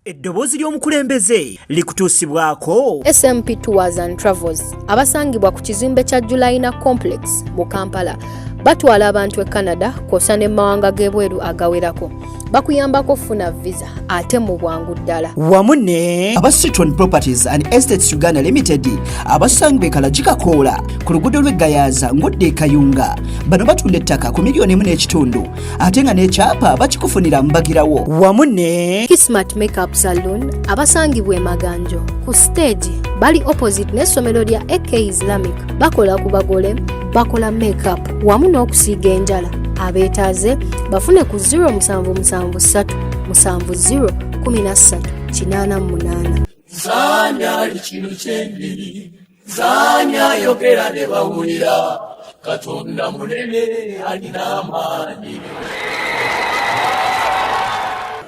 Eddoboozi ly'omukulembeze likutuusibwako SMP Tours and Travels abasangibwa ku kizimbe kya Julaina Complex mu Kampala batwala abantu e Canada kosa ne mawanga g'ebweru agawerako bakuyambako funa visa ate mu bwangu ddala wamu ne aba Citron Properties and Estates Uganda Limited abasangibwa Kalajika Koola ku luguudo lw'Egayaza ng'odde e Kayunga bano batunda ettaka ku miliyoni 1.5 ate nga n'ekyapa bakikufunira mbagirawo wamu ne Kismat Makeup Salon abasangibwa e Maganjo ku stage bali opposite n'essomero lya AK Islamic bakola ku bagole bakola makeup wamu n'okusiiga enjala abeetaaze bafune ku 0777701388 Zanya ikintu ky'engeri Zanya yogera ne bawulira Katonda munene alina amaanyi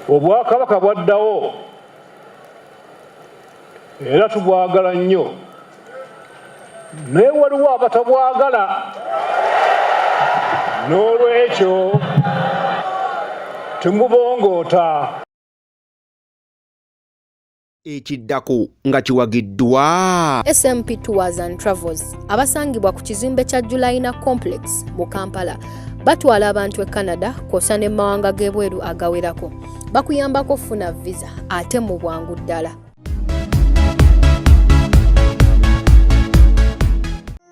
Obwakabaka bwaddawo era tubwagala nnyo naye waliwo abatabwagala n'olwekyo tumubongoota ekiddako nga kiwagiddwa SMP Tours and Travels abasangibwa ku kizimbe kya Julaina Complex mu Kampala batwala abantu e Canada kosa ne mawanga g'ebweru agawerako bakuyambako funa visa ate mu bwangu ddala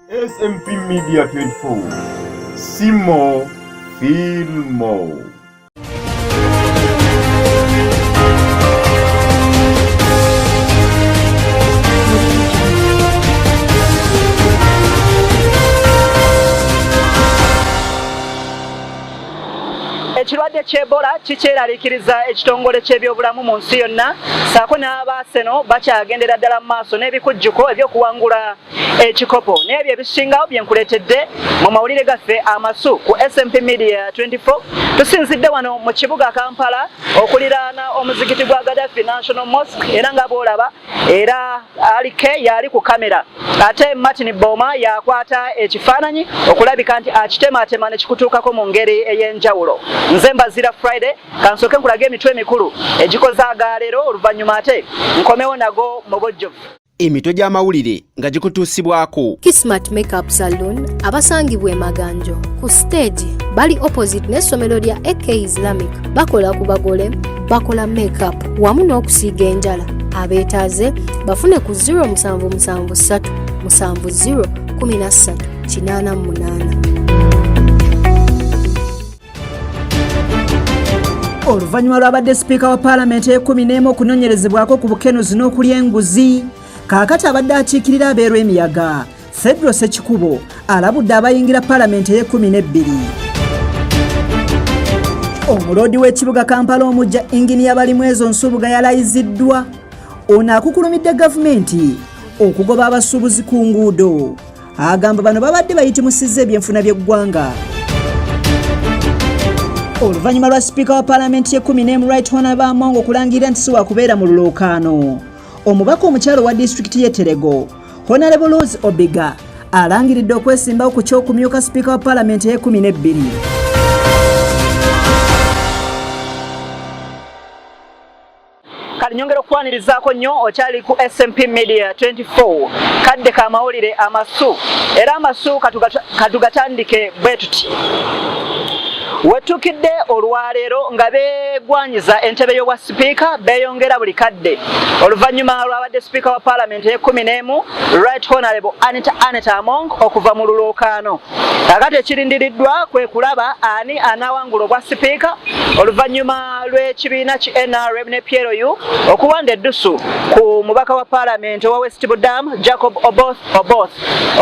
SMP Media 24. See more, feel more. Ekirwadde ky'Ebola kikyeraliikiriza ekitongole ky'ebyobulamu mu nsi yonna saako n'abaaseno bakyagendera ddala mu maaso n'ebikujjuko eby'okuwangula ekikopo n'ebyo ebisingawo bye nkuleetedde mu mawulire gaffe amasu ku SMP Media 24 tusinzidde wano mu kibuga Kampala okuliraana omuzikiti gwa Gaddafi National Mosque era nga bw'olaba era Alike yali ku kamera ate Martin Boma yakwata ekifaananyi okulabika nti akitematema ne kikutuukako mu ngeri ey'enjawulo nze Mbazira Friday kansooke nkulage emitwe emikulu egikoze agaleero oluvannyuma ate nkomewo nago mu bujjuvu emitwe gy'amawulire nga gikutuusibwako Kismat Makeup Salon abasangibwa e Maganjo ku stage bali opposite n'essomero lya AK Islamic bakola ku bagole bakola makeup wamu n'okusiiga enjala abeetaaze bafune ku 0777701388 oluvannyuma lwabadde sipiika wa paalamenti e11 okunoonyerezebwako ku bukenuzi n'okulya enguzi kaakati abadde akiikirira abeerwa emiyaga Fedro Ssekikubo alabudde abayingira paalamenti e12 omuloodi w'ekibuga Kampala omujja inginiya Balimwezo Nsubuga yalayiziddwa ono akukulumidde gavumenti okugoba abasuubuzi ku nguudo agamba bano babadde bayitimusizza ebyenfuna by'eggwanga oluvannyuma lwa sipiika wa paalamenti e11 Right Honourable Amongo okulangira nti si wakubeera mu lulookaano omubaka omukyalo wa disitulikiti y'e Terego Honourable Rose Obiga alangiridde okwesimbawo ku ky'okumyuka sipiika wa paalamenti e12 nyongera okwanirizaako nnyo okyali ku SMP Media 24 kadde ka mawulire amasu era amasu katugatandike bwe tuti wetukidde olwaleero nga beegwanyiza entebe y'obwa sipiika beeyongera buli kadde oluvannyuma lwabadde sipiika wa paalamenti e11 Right Honourable Anita Among okuva mu lulookaano kakati ekirindiriddwa kwe kulaba ani anaawangula obwa sipiika oluvannyuma lw'ekibiina ki NRM ne PLU okuwanda eddusu ku mubaka wa paalamenti owa West Budam Jacob Oboth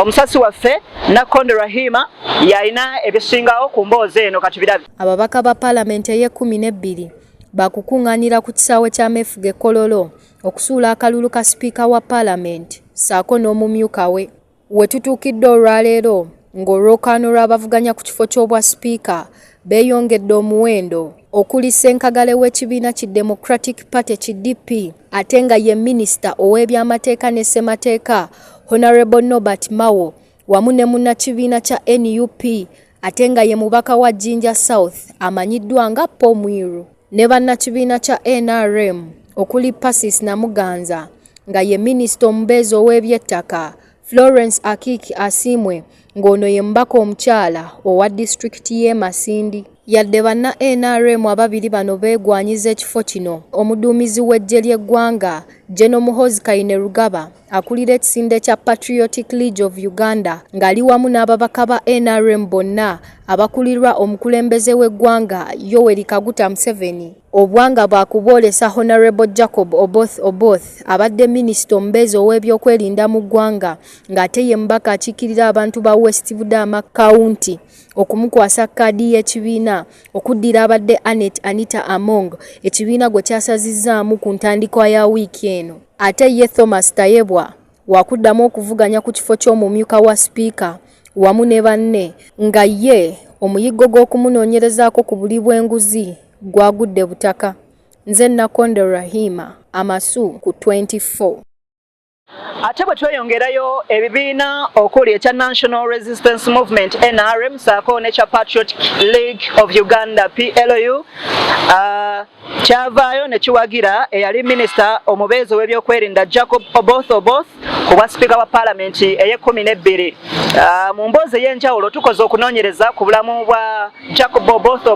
omusasi waffe Nakonde Rahima yalina ebisingawo ku mboozi eno kati ababaka ba paalamenti e12 bakukunganira ku kisaawe kya Mefuge Kololo okusuula akalulu ka sipiika wa paalamenti saako n'omumyuka we wetutuukidde olwaleero ng'olwokaano lw'abavuganya ku kifo ky'obwa sipiika beeyongedde omuwendo okuli Ssenkagale w'ekibiina ki Democratic Party ki DP ate nga ye minisita ow'ebyamateeka ne ssemateeka Honourable Norbert Mawo wamu ne munnakibiina kya NUP ate nga ye mubaka wa Jinja South amanyiddwa nga Paul Mwiru ne bannakibiina kya NRM okuli Pacis Namuganza nga ye minisita omubeezi ow'ebyettaka, Florence Akiki Asimwe ng'ono ye mbaka omukyala owa disitulikiti y'e Masindi. Yadde banna NRM ababiri bano beegwanyiza ekifo kino, omuduumizi w'eggye ly'eggwanga General Muhoozi Kainerugaba akulira ekisinde kya Patriotic League of Uganda ng'ali wamu n'ababaka ba NRM bonna abakulirwa omukulembeze w'eggwanga Yoweri Kaguta Museveni. Obwanga bwakuboolesa Honorable Jacob Oboth abadde minisita omubeezi ow'ebyokwerinda mu ggwanga ng'ate ye mbaka akiikirira abantu ba West Budama County okumukwasa kkaadi y'ekibiina okuddira abadde Anita Among ekibiina gwe kyasazizaamu ku ntandikwa ya wiiki eno. Ate ye Thomas Tayebwa wakuddamu okuvuganya ku kifo ky'omumyuka wa sipiika wamu ne banne nga ye omuyiggo gw'okumunoonyerezaako ku buli bw'enguzi gwagudde butaka. Nze Nakonde Rahima, Amasu ku 24. Ate bwe tweyongerayo ebibiina okuli ekya National Resistance Movement NRM saako ne kya Patriotic League of Uganda PLU kyavaayo ne kiwagira eyali minisita omubeezi w'ebyokwerinda Jacob Oboth ku bwa sipiika wa paalamenti eye-12. Mu mboozi ey'enjawulo tukoze okunoonyereza ku bulamu bwa Jacob Oboth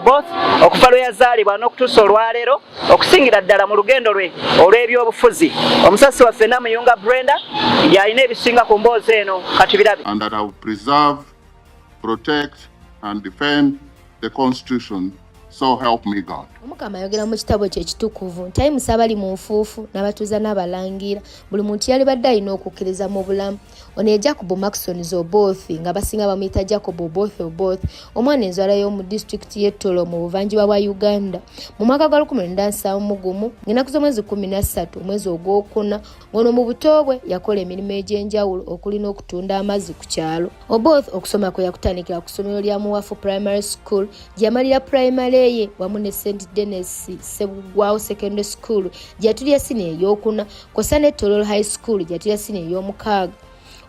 okuva lwe yazaalibwa n'okutuusa olwaleero okusingira ddala mu lugendo lwe olw'ebyobufuzi. Omusasi waffe Namuyunga Brenda yalina ebisinga ku mboozi eno kati birabe. And that I will preserve, protect and defend the Constitution. So help me God. Omukama ayogera mu kitabo kye ekitukuvu nti ayimusa abali mu nfuufu n'abatuuza n'abalangira buli muntu yali badde alina okukkiriza mu bulamu. Ono ye Jacob Maxson Oboth nga basinga bamuyita Jacob Oboth omwana enzala y'omu disitulikiti y'e Tolo mu buvanjuba bwa Uganda mu mwaka gwa 1971 ng'ennaku z'omwezi 13 omwezi ogwokuna ng'ono mu buto bwe yakola emirimu egy'enjawulo okuli n'okutunda amazzi ku kyalo. Oboth okusoma kwe yakutandikira ku ssomero lya Muwafu Primary School gye yamalira primary ye wamu ne St. Dennis Sebugwawo Secondary School gyatulya sini ey'okuna kosa ne Tololo High School gyatulya sini ey'omukaaga.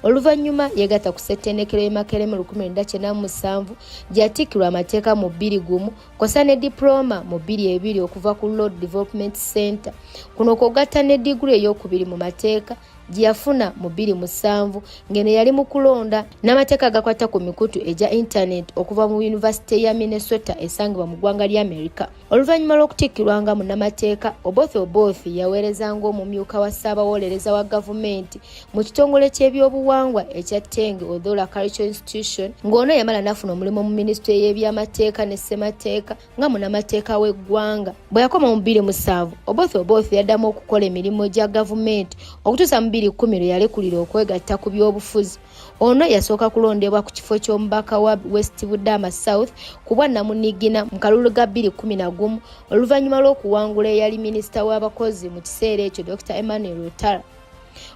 Oluvannyuma yegatta ku ssetendekero y'e Makerere 1997 gyatiikirwa amateeka mu 21 kosa ne diploma mu 22 okuva ku Road Development Center. Kuno kw'ogatta ne diguli ey'okubiri mu mateeka gye yafuna mu 2007 ng'eno yali mu kulonda n'amateeka agakwata ku mikutu egya internet okuva mu University ya Minnesota esangibwa mu ggwanga lya America. Oluvannyuma lw'okutiikirwa nga munnamateeka Oboth yaweereza ng'omumyuka wa ssaabawolereza wa gavumenti mu kitongole ky'ebyobuwangwa ekya Tenge Odhola Cultural Institution ng'ono yamala n'afuna omulimu mu minisitule y'ebyamateeka ne ssemateeka nga munnamateeka w'eggwanga. Bwe yakoma mu 2007 Oboth yaddamu okukola emirimu gya gavumenti okutuusa mu 2010 lwe yalekulira okwegatta ku byobufuzi. Ono yasooka kulondebwa ku kifo ky'omubaka wa West Budama South ku bwa Namunigina mu kalulu ga 2011 oluvannyuma lw'okuwangula eyali minisita w'abakozi mu kiseera ekyo Dr. Emmanuel Otara.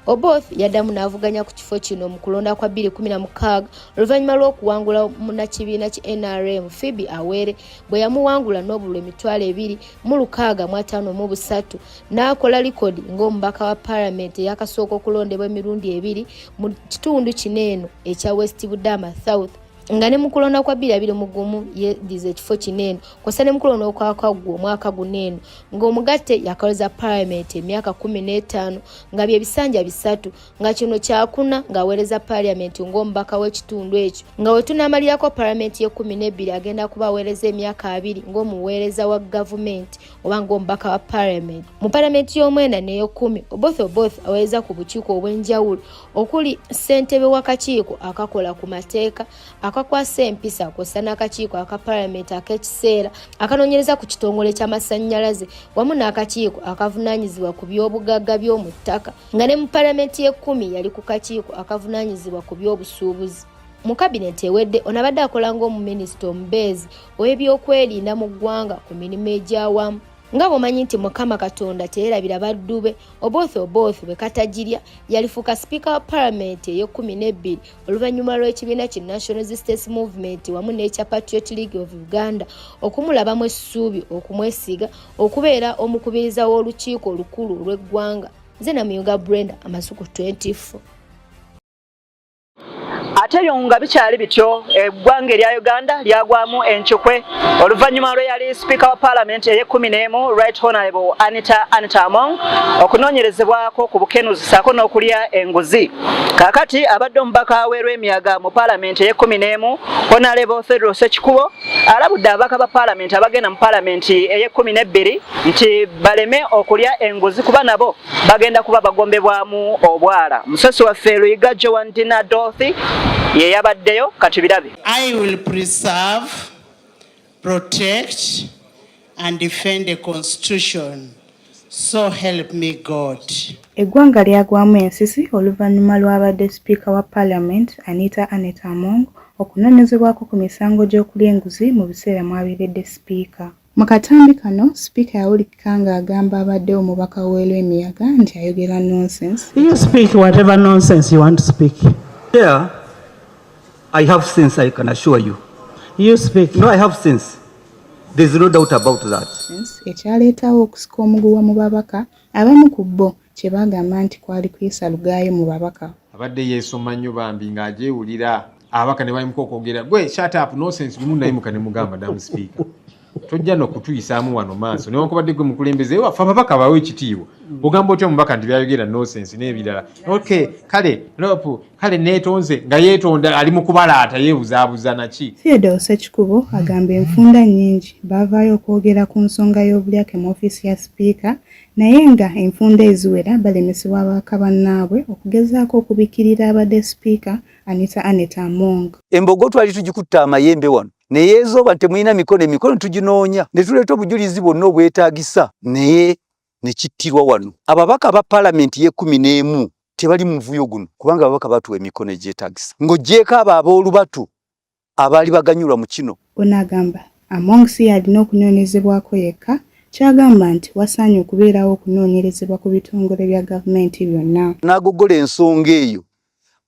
Oboth yaddamu n'avuganya ku kifo kino mu kulonda kwa 2016 oluvannyuma lw'okuwangula munnakibiina ki NRM Phoebe Awere bwe yamuwangula n'obululu 2,653 n'akola likodi ng'omubaka wa paalamenti eyakasooka okulondebwa emirundi 2 mu kitundu kineeno ekya West Budama South. Nga ne mukulonda kwa 2021 yedize ekifo kineeno kosa ne mukulonda okwakagwa omwaka guneeno ng'omugatte yakaloza paalamenti emyaka 15 nga bye bisanja 3 nga kino kyakuna ng'aweereza paalamenti ng'omubaka w'ekitundu ekyo nga we tunaamalirako paalamenti ye 12 agenda kuba aweereza emyaka 2 ng'omuweereza wa gavumenti oba ng'omubaka wa paalamenti. Mu paalamenti y'omwenda n'ey'okumi Oboth aweereza ku bukiiko obw'enjawulo okuli ssentebe w'akakiiko akakola ku mateeka akakwasa empisa kosa n'akakiiko aka paalamenti ak'ekiseera akanoonyereza ku kitongole ky'amasannyalaze wamu n'akakiiko akavunaanyizibwa ku by'obugagga by'omu ttaka nga ne mu paalamenti y'e10 yali ku kakiiko akavunaanyizibwa ku by'obusuubuzi. Mu kabineti ewedde ono abadde akola ng'omuminisita omubeezi ow'ebyokwerinda mu ggwanga ku mirimu egy'awamu. Nga bw'omanyi nti Mukama Katonda teyeerabira baddu be, Oboth bwe katajirya yalifuuka sipiika wa paalamenti ey'e12 oluvannyuma lw'ekibiina ki National Resistance Movement wamu n'ekya Patriotic League of Uganda okumulabamu essuubi okumwesiga okubeera omukubiriza w'olukiiko olukulu olw'eggwanga. Nze Namuyunga Brenda, Amasuku 24. ate byo nga bikyali bityo eggwanga erya Uganda lyagwamu enkyukwe oluvannyuma lwe yali Speaker wa Parliament eye-11 Right Honourable Anita Among okunoonyerezebwako ku bukenuzi ssaako n'okulya enguzi. Kaakati abadde omubaka w'Erwemiyaga mu Parliament eye-11 Honourable Federal Sekikubo alabudde ababaka ba Parliament abagenda mu Parliament eye-12 nti baleme okulya enguzi kuba nabo bagenda kuba bagombebwamu obwala. Musasi waffe Luyiga Jowandina Dorothy ye yabaddeyo kati birabe. I will preserve, protect and defend the Constitution. So help me God. Eggwanga lyagwamu ensisi oluvannyuma lw'abadde Speaker wa Parliament Anita Among okunoonyezebwako ku misango gy'okulya enguzi mu biseera mwabeeredde Speaker. Mu katambi kano Speaker yawulikika ng'agamba abadde omubaka w'Erwemiyaga nti ayogera nonsense. You speak whatever nonsense you want to speak. Yeah, I have sense, I can assure you. You speak. No, I have sense. There's no doubt about that. Ekyaleetawo okusika omuguwa mu babaka abamu ku bo kye bagamba nti kwali kuyisa lugaayo mu babaka. Abadde yeesoma nnyo bambi ng'agyewulira ababaka ne bayimuka okwogera gwe shut up nonsense lumu nayimuka ne mugamba Madam Speaker. Tojja n'okutuyisaamu wano maaso newankubadde gwe mukulembeze waffe ababaka bawe ekitiibwa ogamba otya omubaka nti byayogera nonsense n'ebirala. Okay, kale lopu kale neetonze nga yeetonda ali mu kubalaata yeebuzaabuza naki. Theodore Sekikubo agamba enfunda nnyingi baavaayo okwogera ku nsonga y'obulyake mu ofiisi ya Speaker naye nga enfunda eziwera balemesebwa ababaka bannaabwe okugezaako okubikirira abadde Speaker Anita Among. Embogo twali tugikutta amayembe wano naye ezooba temulina emikono tuginoonya ne tuleeta obujulizi bwonna obwetaagisa naye ne kittirwa wano. Ababaka ba Parliament ye-11 tebali mu muvuyo guno kubanga ababaka batuwa emikono egyetaagisa ng'ogyeko abo ab'olubatu abaali baganyulwa mu kino. Ono agamba Among si yalina okunoonyezebwako yekka kyagamba nti wasaanye okubeerawo okunoonyerezebwa ku bitongole bya gavumenti byonna. N'agogola ensonga eyo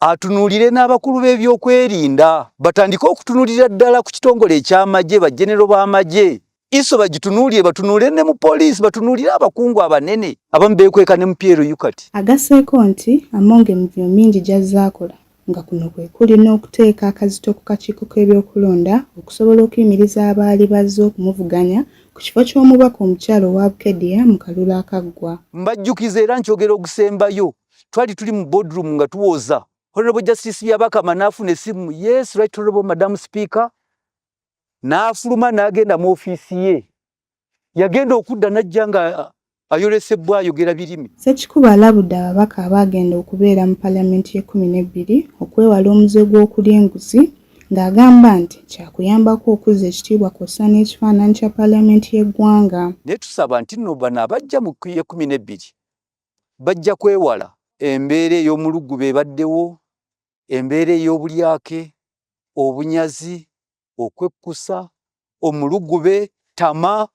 atunuulire n'abakulu b'ebyokwerinda batandike okutunuulira ddala ku kitongole eky'amagye bajenero b'amagye. Iso bagitunuulire batunuulire ne mu poliisi batunuulire abakungu abanene abamu beekweka ne mu Pierre Yukati. Agasseeko nti Among emirimu mingi gy'azzaakola nga kuno kwe kuli n'okuteeka akazito ku kakiiko k'ebyokulonda okusobola okuyimiriza abaali bazze okumuvuganya ku kifo ky'omubaka omukyalo wa Bukedya mu kalulu akaggwa. Mbajjukiza era nkyogera ogusembayo twali tuli mu boardroom nga tuwoza Honorable Justice Byabakama n'afuna essimu. Yes, Right Honorable Madam Speaker. N'afuluma n'agenda mu ofiisi ye. Yagenda okudda n'ajja nga ayolesebwa ayogera birimi. Sekikubo alabudde ababaka abaagenda okubeera mu Parliament ye-12 okwewala omuze gw'okulya enguzi ng'agamba nti kyakuyambako okuzza ekitiibwa kw'ossa n'ekifaananyi kya Parliament y'eggwanga. Naye tusaba nti nno bano abajja mu 12 bajja kwewala embeera ey'omulugube ebaddewo, embeera ey'obulyake, obunyazi, okwekkusa, omulugube, tama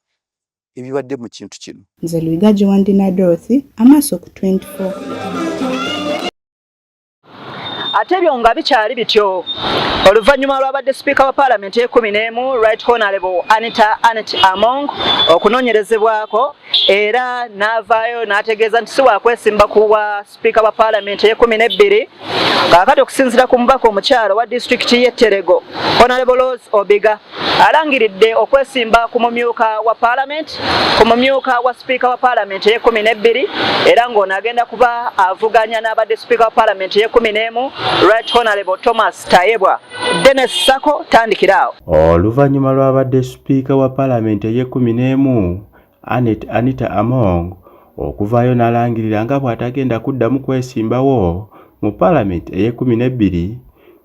ebibadde mu kintu kino. Nze Luyiga Jowandina Dorothy, amaaso ku 24. Ate byo nga bikyali bityo oluvannyuma lw'abadde Speaker wa Parliament eye-11 Right Honourable Anita Among okunoonyerezebwako era n'avaayo n'ategeeza nti si wakwesimba ku bwa Speaker wa Parliament eye-12 kaakati okusinziira ku mubaka omukyalo wa disitulikiti y'e Terego Honourable Rose Obiga alangiridde okwesimba ku mumyuka wa Parliament ku mumyuka wa Speaker wa Parliament eye-12 era ng'ono agenda kuba avuganya n'abadde Speaker wa Parliament eye-11 Right Honourable Thomas Tayebwa. Dennis Sako tandikiraawo. Oluvannyuma lw'abadde Speaker wa Parliament eye-11 Anita Among okuvaayo n'alangirira nga bw'atagenda kuddamu kwesimbawo mu Parliament eye-12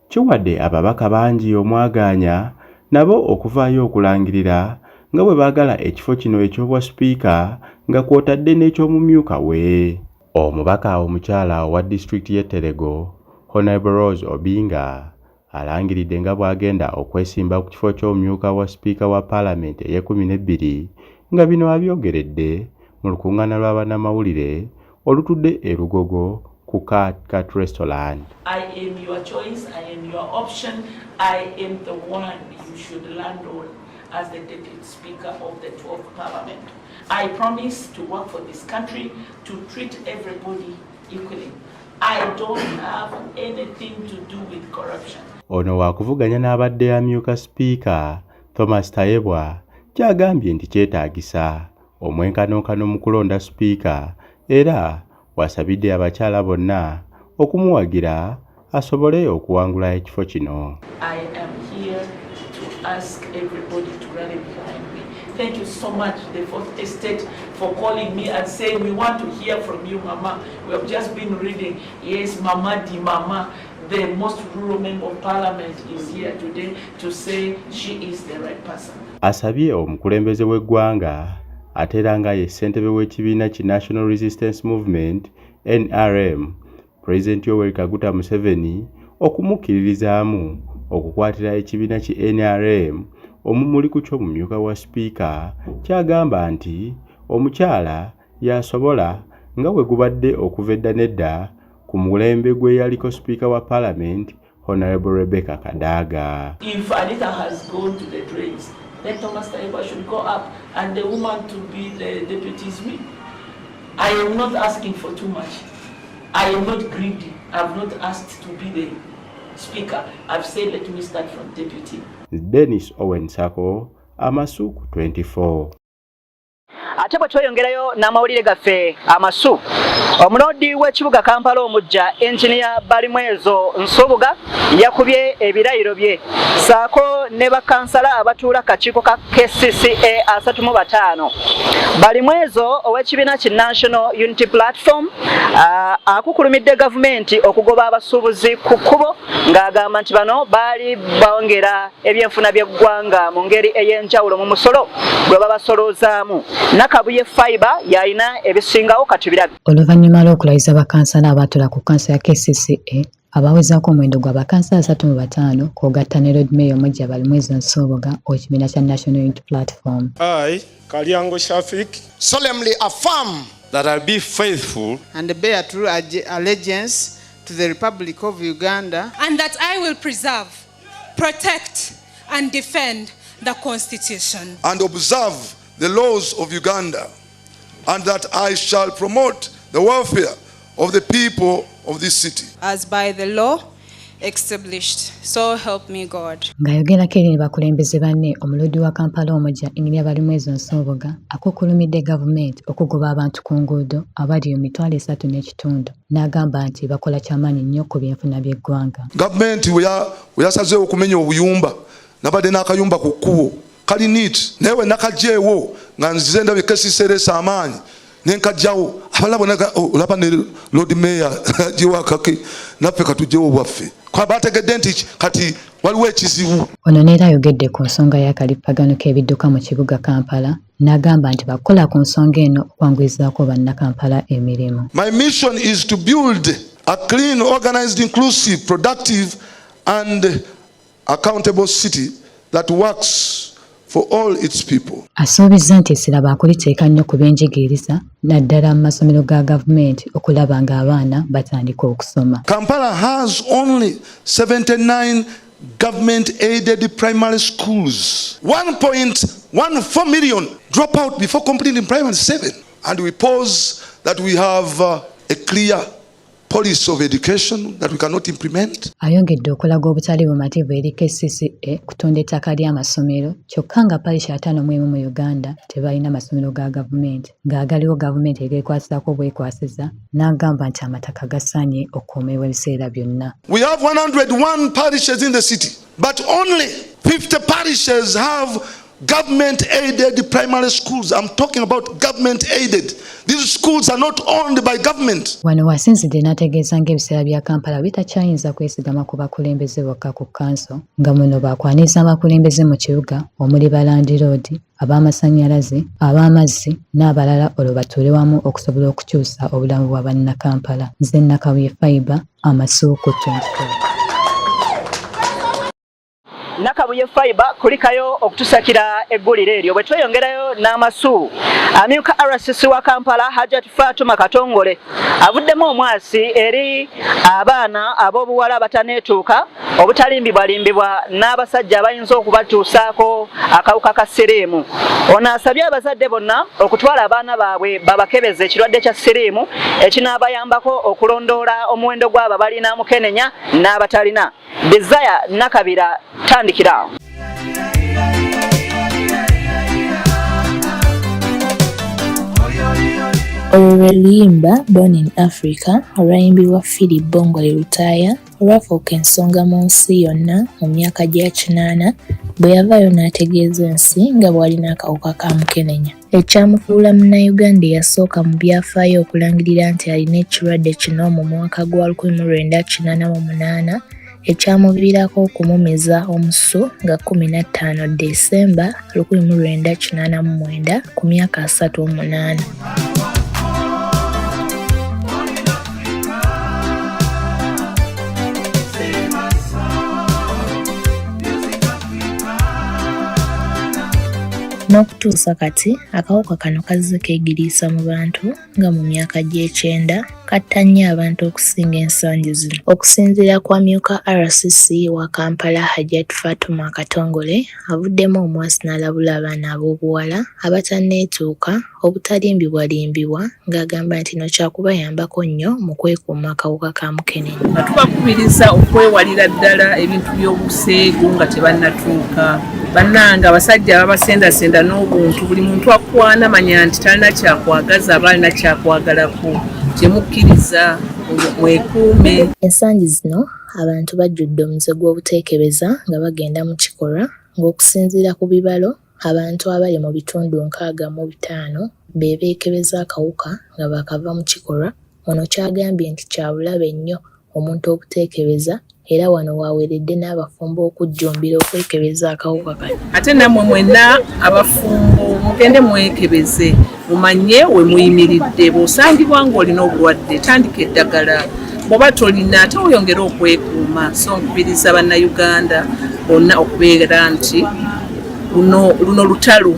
kiwadde ababaka bangi omwagaanya nabo okuvaayo okulangirira nga bwe baagala ekifo kino eky'obwa Speaker nga kw'otadde n'eky'omumyuka we. Omubaka omukyala wa disitulikiti y'e Terego Honourable Rose Obinga alangiridde nga bw'agenda okwesimba ku kifo ky'omumyuka wa Speaker wa Parliament eye-12 nga bino abyogeredde mu lukuŋŋaana lw'abannamawulire olutudde e Lugogo ku Cat Restaurant. I am your choice, I am your option, I am the one you should land on as the Deputy Speaker of the 12th Parliament. I promise to work for this country, to treat everybody equally. I don't have anything to do with corruption. Ono wakuvuganya n'abadde amyuka Speaker Thomas Tayebwa kyagambye nti kyetaagisa omwenkanonkano mu kulonda Speaker era wasabidde abakyala bonna okumuwagira asobole okuwangula ekifo kino. I am here to ask everybody to rally behind me. Thank you so much, the Fourth Estate, for calling me and saying, we want to hear from you, Mama. We have just been reading. Yes, Mama Di Mama, the most rural member of parliament, is here today to say she is the right person. Asabye omukulembeze w'eggwanga ate era nga ye ssentebe w'ekibiina ki National Resistance Movement NRM President Yoweri Kaguta Museveni okumukkiririzaamu okukwatira ekibiina ki NRM omumuli ku ky'omumyuka wa Speaker kyagamba nti omukyala yasobola nga bwe gubadde okuva edda n'edda ku mulembe gwe yaliko Speaker wa Parliament Honorable Rebecca Kadaga. If Anita has gone to the drains, then Thomas Tayebwa should go up and the woman to be the deputy is me. I am not asking for too much. I am not greedy. I have not asked to be the Speaker. I've said let me start from deputy. Dennis Owen Sako, Amasuku 24. Ate bwe tweyongerayo n'amawulire gaffe amasu omuloodi w'ekibuga Kampala omujja engineer Balimwezo Nsubuga yakubye ebirayiro bye saako ne bakansala abatuula kakiiko ka KCCA 35. Balimwezo ow'ekibiina ki National Unity Platform akukulumidde gavumenti okugoba abasuubuzi ku kkubo ng'agamba nti bano baali bongera ebyenfuna by'eggwanga mu ngeri ey'enjawulo mu musolo gwe babasoloozaamu. Nakabuye Fiber yalina ebisingawo katubirabe. Oluvannyuma lw'okulayiza bakansala abaatula ku kansa ya KCCA abawezaako omuwendo gwa bakansala 35 kwogatta ne Lord Mayor Omujja Balimwezo Nsubuga ow'ekibiina kya National Unity Platform. I, Kalyango Shafik, solemnly affirm that I'll be faithful and bear true allegiance to the Republic of Uganda, and that I will preserve, protect and defend the Constitution and observe the laws of Uganda, and that I shall promote the welfare of the people of this city. as by the law established, so help me God. Ng'ayogerako eri bakulembeze banne omulodi wa Kampala omujja Engineer Balimwezo Nsubuga akukulumidde gavumenti okugoba abantu ku nguudo abali 3.5 n'agamba nti bakola kyamaanyi nnyo ku byenfuna by'eggwanga. Gavumenti we yasazeewo okumenya obuyumba nabadde n'akayumba ku kkubo kali neat naye nakagyeewo nga nzize ndabye kesiseresa amaanyi nenkajjawo abalabo olaba ne Lord Mayor giwakake naffe katugyewo bwaffe bategedde nti kati waliwo ekizibu. Ono neera ayogedde ku nsonga y'akalipagano k'ebidduka mu kibuga Kampala n'agamba nti bakola ku nsonga eno okwanguyizaako bannakampala emirimu. My mission is to build a clean, organized, inclusive, productive and accountable city that works for all its people. Asuubizza nti essira baakuliteeka nnyo ku byenjigiriza naddala mu masomero ga gavumenti okulaba ng'abaana batandika okusoma. Kampala has only 79 government-aided primary schools. 1.14 million drop out before completing primary 7. And we pose that we have a clear policy of education that we cannot implement. Ayongedde okulaga obutali bumativu eri KCCA kutunda ettaka ly'amasomero kyokka nga parish 5 mu Uganda tebalina masomero ga gavumenti ng'agaliwo gavumenti egeekwasizaako obwekwasiza n'agamba nti amataka gasaanye okukuumibwa ebiseera byonna. We have 101 parishes in the city, but only 50 parishes have government-aided primary schools. I'm talking about government-aided. These schools are not owned by government. Wano wasinzidde n'ategeeza ng'ebiseera bya Kampala bitakyayinza kwesigama ku bakulembeze bokka ku kanso nga muno baakwaniriza abakulembeze mu kibuga omuli balandiroodi ab'amasannyalaze ab'amazzi n'abalala olwo batuule wamu okusobola okukyusa obulamu bwa bannakampala. Nze Nakabuye Fiber, Amasuuku 24. Nakabuye fiber kulikayo okutusakira eggulire eryo bwe tweyongerayo n'amasu amyuka RCC wa Kampala Hajat Fatuma Katongole avuddemu omwasi eri abaana ab'obuwala abataneetuuka obutalimbibwalimbibwa n'abasajja abayinza okubatuusaako akawuka ka siriimu. Ono asabye abazadde bonna okutwala abaana baabwe babakebeze ekirwadde kya siriimu ekinaabayambako okulondoola omuwendo gw'abo balina Mukenenya n'abatalina. Desire Nakabira tandikira. Oluluyimba Born in Africa olwayimbibwa Philip Bongole Lutaya olwafuuka ensonga mu nsi yonna mu myaka gya 80 bwe yavaayo n'ategeeza ensi nga bw'alina akawuka ka Mukenenya. Ekyamufuula Munnayuganda eyasooka mu byafaayo okulangirira nti alina ekirwadde kino mu mwaka gwa 1988 ekyamuviirako okumumiza omusu nga 15 Desemba 1989 ku myaka 38. N'okutuusa kati akawuka kano kazze keegiriisa mu bantu nga mu myaka gy'ekyenda katta nnyo abantu okusinga ensangi zino. Okusinziira kwa myuka RCC wa Kampala Hajat Fatuma Katongole avuddemu omwasi n'alabula abaana ab'obuwala abataneetuuka obutalimbibwalimbibwa ng'agamba nti no kyakubayambako nnyo mu kwekuuma akawuka ka Mukenenya. Nga tubakubiriza okwewalira ddala ebintu by'obuseegu nga tebannatuuka. Bannanga abasajja babasendasenda n'obuntu buli muntu akwana manya nti talina kyakwagaza aba alina kyakwagalako. Temukkiriza mwekuume. Ensangi zino abantu bajjudde omuze gw'obuteekebeza nga bagenda mu kikolwa ng'okusinziira ku bibalo abantu abali mu bitundu 65 be beekebeza akawuka nga bakava mu kikolwa. Ono kyagambye nti kya bulabe nnyo omuntu okuteekebeza era wano waweredde n'abafumbo okujjumbira okwekebeza akawuka kano. Ate nammwe mwenna abafumbo mugende mwekebeze mumanye we muyimiridde bw'osangibwa ng'olina obulwadde tandika eddagala bw'oba tolina ate oyongera okwekuuma. So nkubiriza bannayuganda bonna okubeera nti luno lutalo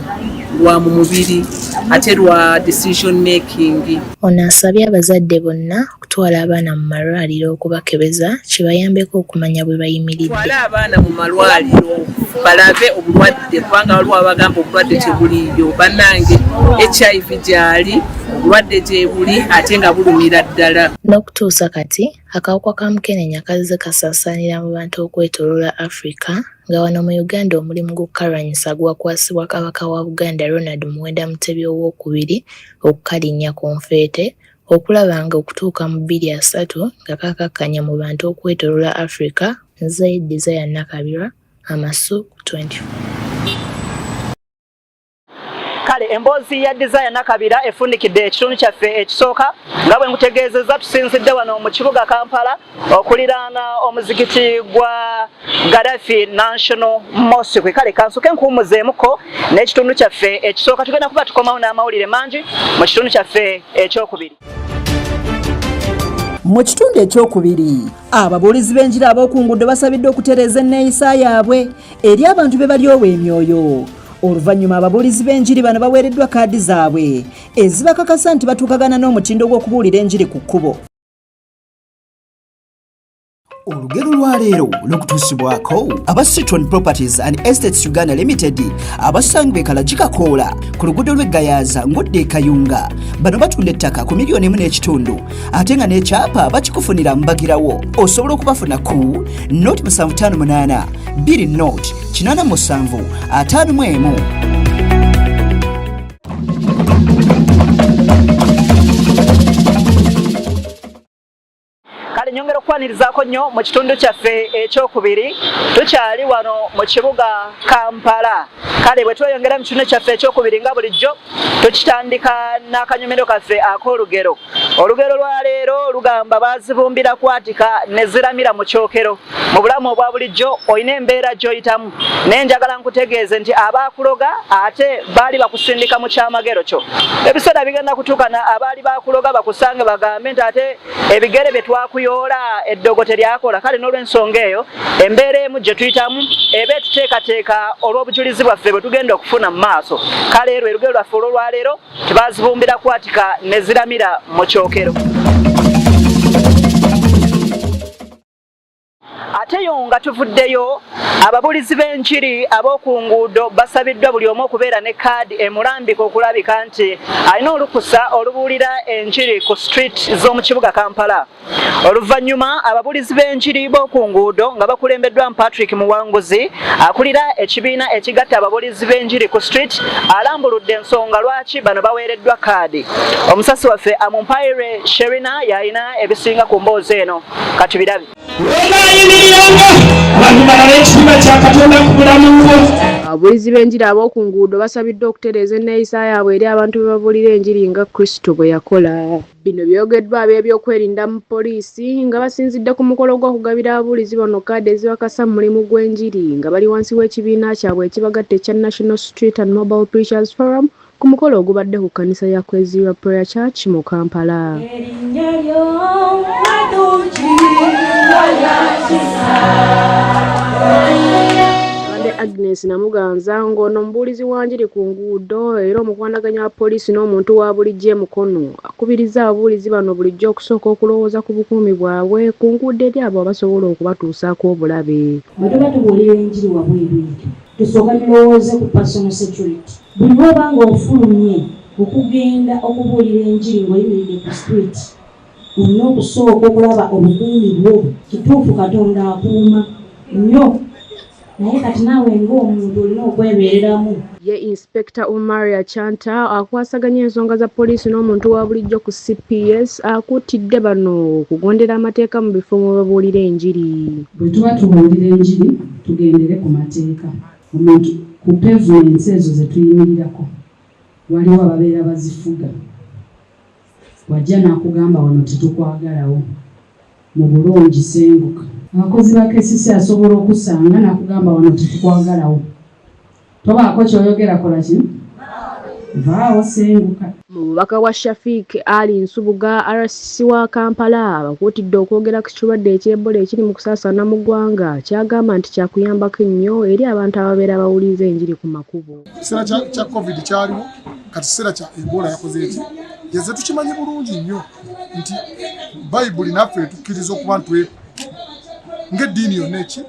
lwa mu mubiri ate lwa decision making. Ono asabye abazadde bonna okutwala abaana mu malwaliro okubakebeza kibayambeko okumanya bwe bayimiridde. Twala abaana mu malwaliro balabe obulwadde kubanga waliwo abagamba obulwadde tebuliiyo. Bannange HIV gyali obulwadde gye buli ate nga bulumira ddala. N'okutuusa kati akawuka ka Mukenenya kazze kasaasaanira mu bantu okwetooloola Africa nga wano mu Uganda omulimu gukarwanyisa gwakwasibwa Kabaka wa Buganda Ronald Muwenda Mutebi II okukalinnya ku nfeete okulaba nga okutuuka mu 2003 nga kakakkanya mu bantu okwetooloola Africa. Nze Desire Nakabira, Amasu 24. Kale emboozi ya Desire Nakabira efundikidde ekitundu kyaffe ekisooka nga bwe nkutegeezezza tusinzidde wano mu kibuga Kampala okuliraana omuzikiti gwa Gaddafi National Mosque. Kale kansuke nkuwummuzeemuko n'ekitundu kyaffe ekisooka tugenda kuba tukomawo n'amawulire mangi mu kitundu kyaffe ekyokubiri. Mu kitundu ekyokubiri ababuulizi b'enjira ab'oku nguudo basabiddwe okutereeza enneeyisa yaabwe eri abantu be bali ow'emyoyo. Oluvannyuma ababuulizi b'enjiri bano baweereddwa kaadi zaabwe ezibakakasa nti batuukagana n'omutindo gw'okubuulira enjiri ku kkubo. Olugero lwa leero lukutuusibwako aba Citron Properties and Estates Uganda Limited abasange bekalagika koola ku luguudo lw'Egayaza ng'odde e Kayunga. Bano batunda ettaka ku $1.5 ate nga n'ekyapa bakikufunira mbagirawo. Osobola okubafuna ku 075 20 87 51. Kale nyongera okwanirizaako nnyo mu kitundu kyaffe ekyokubiri tukyali wano mu kibuga Kampala. Kale bwe tweyongera mu kitundu kyaffe ekyokubiri nga bulijjo tukitandika n'akanyumiro kaffe ak'olugero olugero lwa leero lugamba bazibumbira kwatika ne ziramira mu kyokero mu bulamu obwa bulijjo olina embeera gy'oyitamu naye njagala nkutegeeze nti abaakuloga ate baali bakusindika mu kyamagero kyo ebiseera bigenda kutuukana abaali baakuloga bakusange bagambe nti ate ebigere bye twakuyoola eddogo teryakola kale n'olw'ensonga eyo embeera emu gye tuyitamu eba etuteekateeka olw'obujulizi bwaffe bwe tugenda okufuna mu maaso kale lwe lugero lwaffe olwolwaleero tebazibumbira kwatika ne ziramira mu kyokero. Ate yo nga tuvuddeyo ababulizi b'enjiri ab'oku nguudo basabiddwa buli omu okubeera ne kaadi emulambika okulabika nti alina olukusa olubuulira enjiri ku street z'omu kibuga Kampala. Oluvannyuma ababulizi b'enjiri b'oku nguudo nga bakulembeddwa Patrick Muwanguzi akulira ekibiina ekigatta ababulizi b'enjiri ku street alambuludde ensonga lwaki bano baweereddwa kaadi. Omusasi waffe Amumpaire Sherina yalina ebisinga ku mboozi eno kati birabi. Ababulizi b'enjiri ab'oku nguudo basabiddwa okutereeza enneeyisa yaabwe eri abantu be babuulira enjiri nga Kristo bwe yakola. Bino byogeddwa ab'ebyokwerinda mu poliisi nga basinzidde ku mukolo gw'okugabira ababulizi bano kaadi ezibakasa mu mulimu gw'enjiri nga bali wansi w'ekibiina kyabwe ekibagatta ekya National Street and Mobile Preachers Forum ku mukolo ogubadde ku kkanisa ya Kwezirwa Prayer Church mu Kampala. Agnes Namuganza ng'ono mubuulizi wa njiri ku nguudo era omukwanaganya wa poliisi n'omuntu wa bulijjo mukono akubiriza ababuulizi bano bulijjo okusooka okulowooza ku bukuumi bwabwe ku nguudo eri abo abasobola okubatuusaako obulabe. Bwe tuba tubuulira enjiri wabweru tusooka tulowooze ku personal security. Buli lw'oba ng'ofulumye okugenda okubuulira enjiri ng'oyimiridde ku street olina okusooka okulaba obukuumi bwo kituufu Katonda akuuma nnyo. Naye kati naawe ng'omuntu olina okwebeereramu. Ye Inspector Umaria Chanta akwasaganya ensonga za poliisi n'omuntu wa bulijjo ku CPS akuutidde bano okugondera amateeka mu bifo mwe babuulira enjiri. Bwe tuba tubuulira enjiri tugendere ku mateeka. Omuntu ku pavements ezo ze tuyimirirako waliwo ababeera bazifuga. Wajja n'akugamba wano tetukwagalawo mu bulungi senguka. Abakozi ba KCC asobola okusanga n'akugamba wano tetukwagalawo. Tobaako ky'oyogera kola ki? Vaawo senguka. Mu bubaka wa Shafiq Ali Nsubuga RCC wa Kampala bakuutidde okwogera ku kirwadde eky'Ebola ekiri mu kusaasaana mu ggwanga kyagamba nti kyakuyambako ennyo eri abantu ababeera bawuliza enjiri ku makubo. Ekiseera kya COVID kyaliwo kati kiseera kya Ebola yakoze eki yazze tukimanyi bulungi nnyo nti Bayibuli naffe tukkiriza okuba ntwe ng'eddiini yonna eki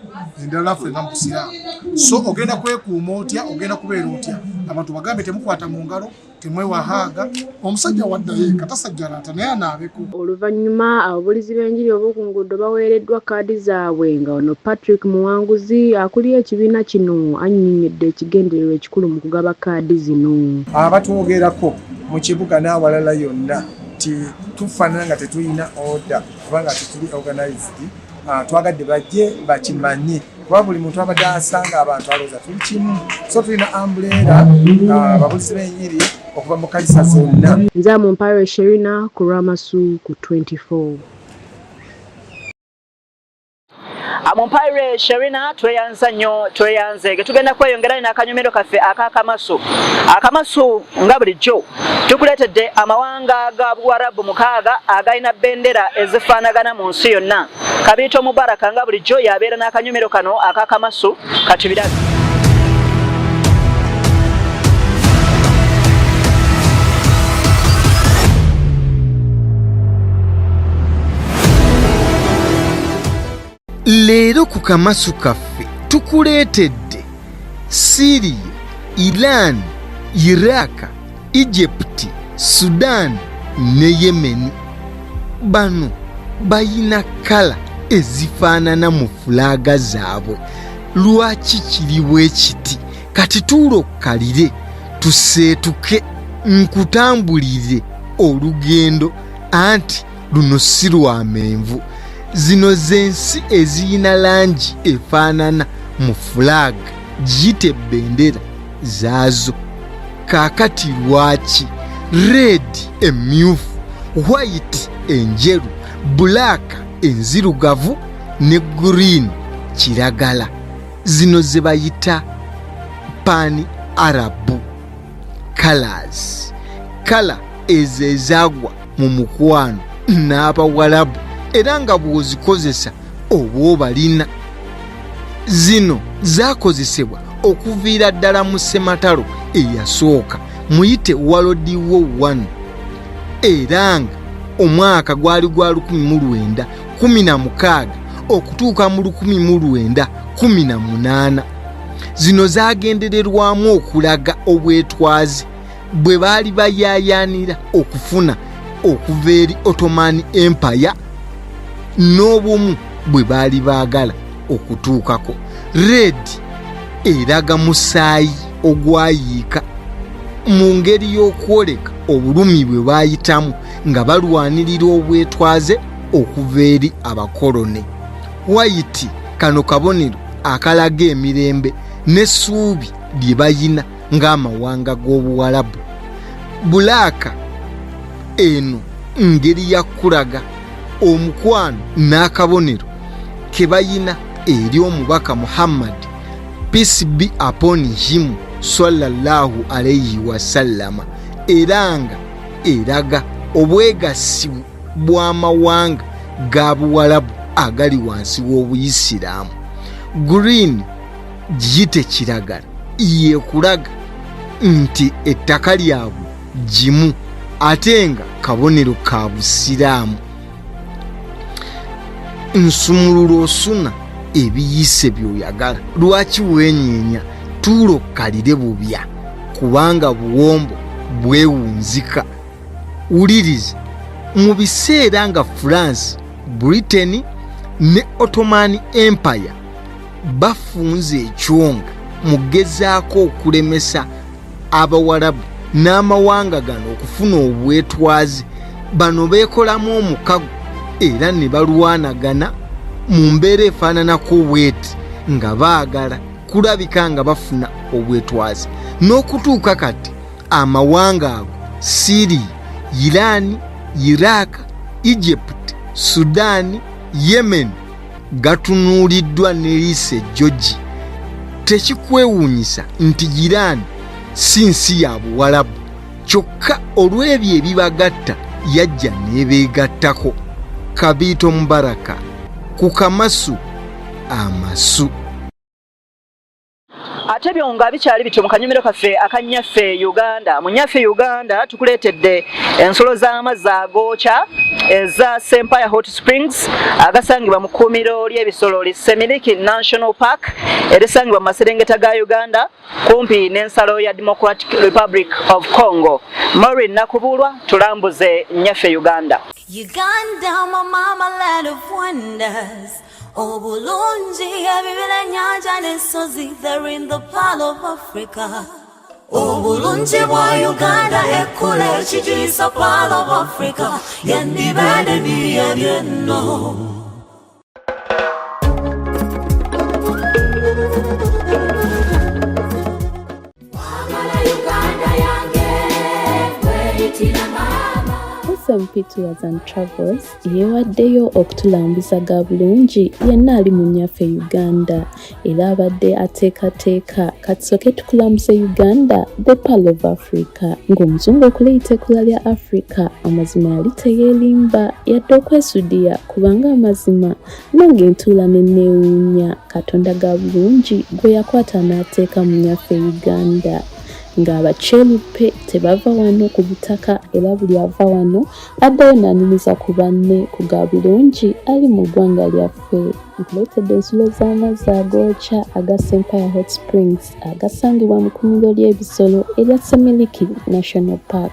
endala naffe nga musiraamu. So ogenda kwekuuma otya, ogenda kubeera otya. Abantu bagambe temukwata mu ngalo, temwewahaaga. Omusajja waddayo katasajjalata naye anaabeko. Oluvannyuma ababulizi b'enjiri ab'oku nguudo baweereddwa kaadi zaabwe nga ono Patrick Muwanguzi akulira ekibiina kino annyonnyodde ekigendererwa ekikulu mu kugaba kaadi zino. Abatwogerako mu kibuga n'awalala yonna ti tufaanana nga tetulina order kubanga tetuli organized. Twagadde bajje bakimanye kuba buli muntu abadde asanga abantu alowooza tuli kimu. So tulina umbrella ababulizi b'enjiri okuva mu kanisa zonna. Nze Amumpaire Sherina ku Ramasu ku 24. Amumpaire Sherina tweyanza nnyo tweyanzege tugenda kweyongera n'akanyomero kaffe ak'akamasu. Akamasu nga bulijjo tukuleetedde amawanga aga Buwarabu 6 agayina bendera ezifaanagana mu nsi yonna. Kabiito Mubaraka nga bulijjo yabeera n'akanyomero kano ak'akamasu kati birabe. Leero ku kamasu kaffe tukuleetedde Syria, Iran, Iraq, Egypt, Sudan ne Yemen. Bano bayina kala ezifaanana mu fulaaga zaabwe. Lwaki kiri bwe kiti? Kati tuulokkalire tuseetuke nkutambulire olugendo anti luno si lwa menvu. Zino z'ensi eziyina langi efaanana mu fulaaga giyite bendera zaazo. Kaakati lwaki red emyufu white enjeru, black enzirugavu ne green kiragala. Zino ze bayita pan arabu colors. Kala ezo ezagwa mu mukwano n'abawalabu era nga bw'ozikozesa oba obalina. Zino zaakozesebwa okuviira ddala mu ssematalo eyasooka muyite World War I era nga omwaka gwali gwa 1916 okutuuka mu 1918. Zino zaagendererwamu okulaga obwetwazi bwe baali bayaayaanira okufuna okuva eri Ottoman Empire n'obumu bwe baali baagala okutuukako. Red eraga musaayi ogwayiika mu ngeri y'okwoleka obulumi bwe baayitamu nga balwanirira obwetwaze okuva eri abakolone. White kano kabonero akalaga emirembe n'essuubi lye bayina ng'amawanga g'obuwalabu. Bulaaka eno ngeri ya kulaga omukwano n'akabonero ke bayina eri omubaka Muhammad, peace be upon him sallallahu alayhi wasallama, era nga eraga obwegasibu bw'amawanga ga buwalabu agali wansi w'obuyisiraamu. Green giyite kiragala yeekulaga nti ettaka lyabwe gimu ate nga kabonero ka busiraamu. Nsumulula osuna ebiyise by'oyagala, lwaki weenyeenya tuulo kalire bubya kubanga buwombo bwewunzika. Wuliriza, mu biseera nga France, Britain ne Ottoman Empire bafunze ekyonga mu gezaako okulemesa abawalabu n'amawanga gano okufuna obwetwazi, bano beekolamu omukago era ne balwanagana mu mbeera efaananako bweti nga baagala kulabika nga bafuna obwetwazi. N'okutuuka kati amawanga ago Syria, Iran, Iraq, Egypt, Sudan, Yemen gatunuuliddwa ne liise George. Tekikwewuunyisa nti Iran si nsi ya buwalabu, kyokka olw'ebyo ebibagatta yajja n'ebeegattako. Kabiito Mubaraka ku Kamasu Amasu. Ate byo nga bikyali bityo mu kanyumiro kaffe akanyaffe Uganda. Mu nyaffe Uganda tukuleetedde ensolo z'amazzi agookya eza Sempaya Hot Springs agasangibwa mu kkuumiro ly'ebisolo li Semiliki National Park erisangibwa mu maserengeta ga Uganda kumpi n'ensalo ya Democratic Republic of Congo. Maureen Nakubulwa tulambuze nyaffe Uganda. Uganda, my mama, land of wonders. Obulungi ebibira nyanja n'ensozi, they're in the Pearl of Africa. Obulungi bwa Uganda ekkula ekijuyisa Pearl of Africa, yandibadde biriya byenno. SMP Tours and Travels yeewaddeyo okutulambuza ga bulungi yenna ali mu nyaffe Uganda era abadde ateekateeka katusoke tukulambuze Uganda the Pearl of Africa ng'omuzungu okuleyita ekkula lya Africa amazima yali teyeelimba yadde okwesuddira kubanga amazima nange ntuula ne neewuunya Katonda ga bulungi gwe yakwata n'ateeka mu nyaffe Uganda. Ng'abakyeruppe tebava wano ku butaka era buli ava wano addayo n'anyumiza ku banne ku ga bulungi ali mu ggwanga lyaffe. Nkuleetedde ensulo z'amazzi agookya aga Sempaya Hot Springs agasangibwa mu kkuumiro ly'ebisolo erya Semiliki National Park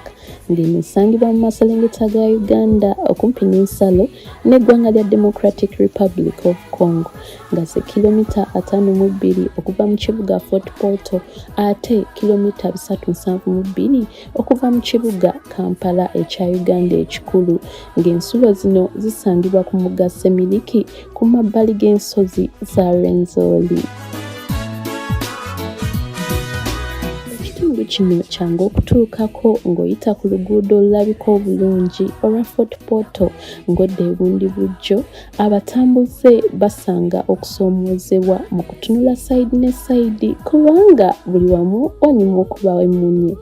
ng'eno esangibwa mu maserengeta ga Uganda okumpi n'ensalo n'eggwanga lya Democratic Republic of Congo nga ze kilomita 52 okuva mu kibuga Fort Portal ate kilomita 372 okuva mu kibuga Kampala ekya Uganda ekikulu ng'ensulo zino zisangibwa ku mugga Semiliki ku mabbali g'ensozi za Rwenzori. Ekitundu kino kyangu okutuukako ng'oyita ku luguudo olulabika obulungi olwa Fort Portal ng'odda ebundi bujjo, abatambuze basanga okusoomoozebwa mu kutunula sayidi ne sayidi kubanga buli wamu onyuma okubawo emmunye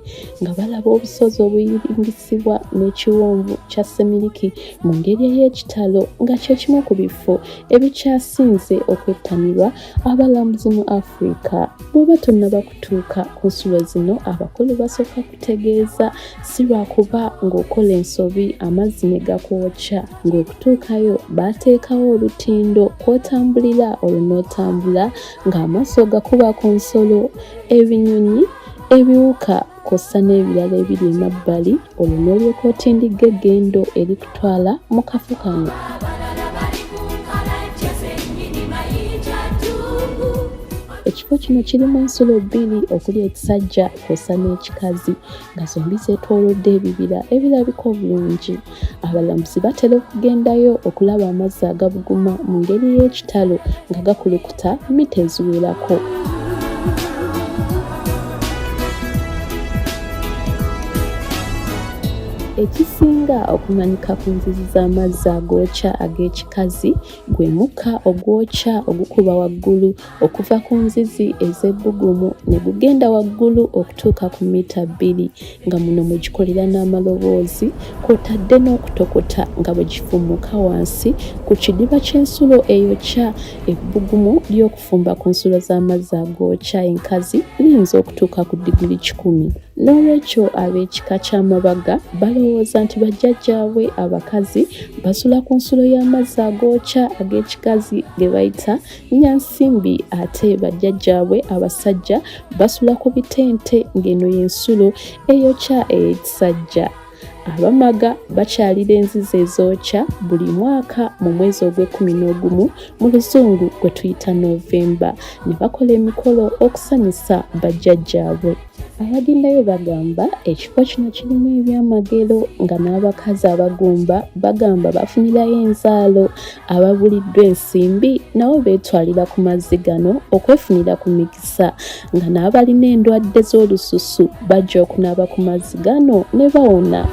nga balaba obusozi obuyiringisibwa n'ekiwonvu kya Semiriki mu ngeri ey'ekitalo nga kye kimu ku bifo ebikyasinze okwettanirwa abalambuzi mu Afrika. Bw'oba tonnaba kutuuka ku nsulo zino, abakulu basooka kutegeeza si lwakuba ng'okola ensobi amazzi ne gakwokya, ng'okutuukayo baateekawo olutindo kw'otambulira olwo n'otambula ng'amaaso gakuba ku nsolo, ebinyonyi, ebiwuka kw'ossa n'ebirala ebiri emabbali, olwo n'olyoka otindiga eggendo erikutwala mu kafo kano. Ekifo kino kirimu ensolo bbiri okuli ekisajja kw'ossa n'ekikazi nga zombi zeetoolodde ebibira ebirabika obulungi. Abalambuzi batera okugendayo okulaba amazzi agabuguma mu ngeri y'ekitalo nga gakulukuta mita eziwerako. Ekisinga okumanyika ku nzizi z'amazzi agookya ag'ekikazi gwe mukka ogwokya ogukuba waggulu okuva ku nzizi ez'ebbugumu ne gugenda waggulu okutuuka ku mita 2 nga muno mwe gikolera n'amaloboozi kw'otadde n'okutokota nga bwe gifumuka wansi ku kidiba ky'ensulo eyokya ebbugumu ly'okufumba ku nsulo z'amazzi agookya enkazi liyinza okutuuka ku diguli 10. N'olwekyo ab'ekika ky'amabaga balowooza nti bajjajjaabwe abakazi basula ku nsulo y'amazzi agookya ag'ekikazi ge bayita Nyansimbi, ate bajjajjaabwe abasajja basula ku bitente ng'eno y'ensulo eyokya ey'ekisajja. Abamaga bakyalira enzizi ezookya buli mwaka mu mwezi ogw'e11 mu luzungu gwe tuyita Novemba ne bakola emikolo okusanyusa bajjajjaabwe. Abagendayo bagamba ekifo kino kirimu ebyamagero nga n'abakazi abagumba bagamba bafunirayo enzaalo, ababuliddwa ensimbi nabo beetwalira ku mazzi gano okwefunira ku mikisa, nga n'abalina endwadde z'olususu bajja okunaaba ku mazzi gano ne bawona.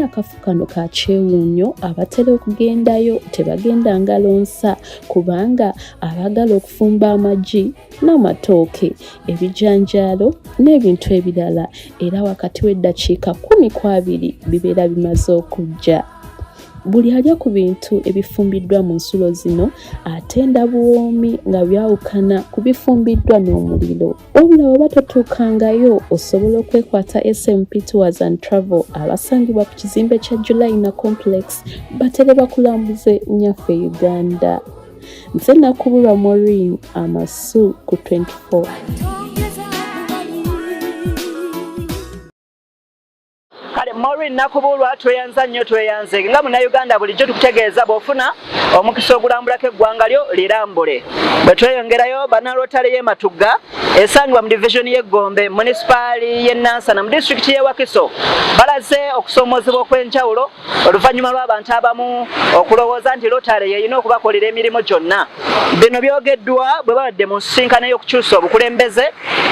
Akafu kano ka kyewuunyo abatera okugendayo tebagenda ngalo nsa kubanga abagala okufumba amagi n'amatooke, ebijanjaalo n'ebintu ebirala, era wakati w'eddakiika 10-20 bibeera bimaze okujja. Buli alya ku bintu ebifumbiddwa mu nsulo zino atenda buwoomi nga byawukana ku bifumbiddwa n'omuliro. Wabula bw'oba totuukangayo osobola okwekwata SMP Tours and Travel abasangibwa ku kizimbe kya Julayina Complex batere bakulambuze nnyaffe Uganda. Nze Nakubulwa Maureen, Amasu ku 24. Maureen Nakubulwa tweyanza nnyo tweyanze nga Munnayuganda bulijjo tukutegeeza bw'ofuna omukisa ogulambulako eggwanga lyo lirambule. Bwe tweyongerayo bannalotale y'e Matugga esangibwa mu divisioni y'e Gombe, munisipaali y'e Nansana mu disitulikiti y'e Wakiso balaze okusoomoozebwa okw'enjawulo oluvannyuma lw'abantu abamu okulowooza nti lotale yeyina okubakolera emirimu gyonna. Bino byogeddwa bwe babadde mu nsisinkano y'okukyusa obukulembeze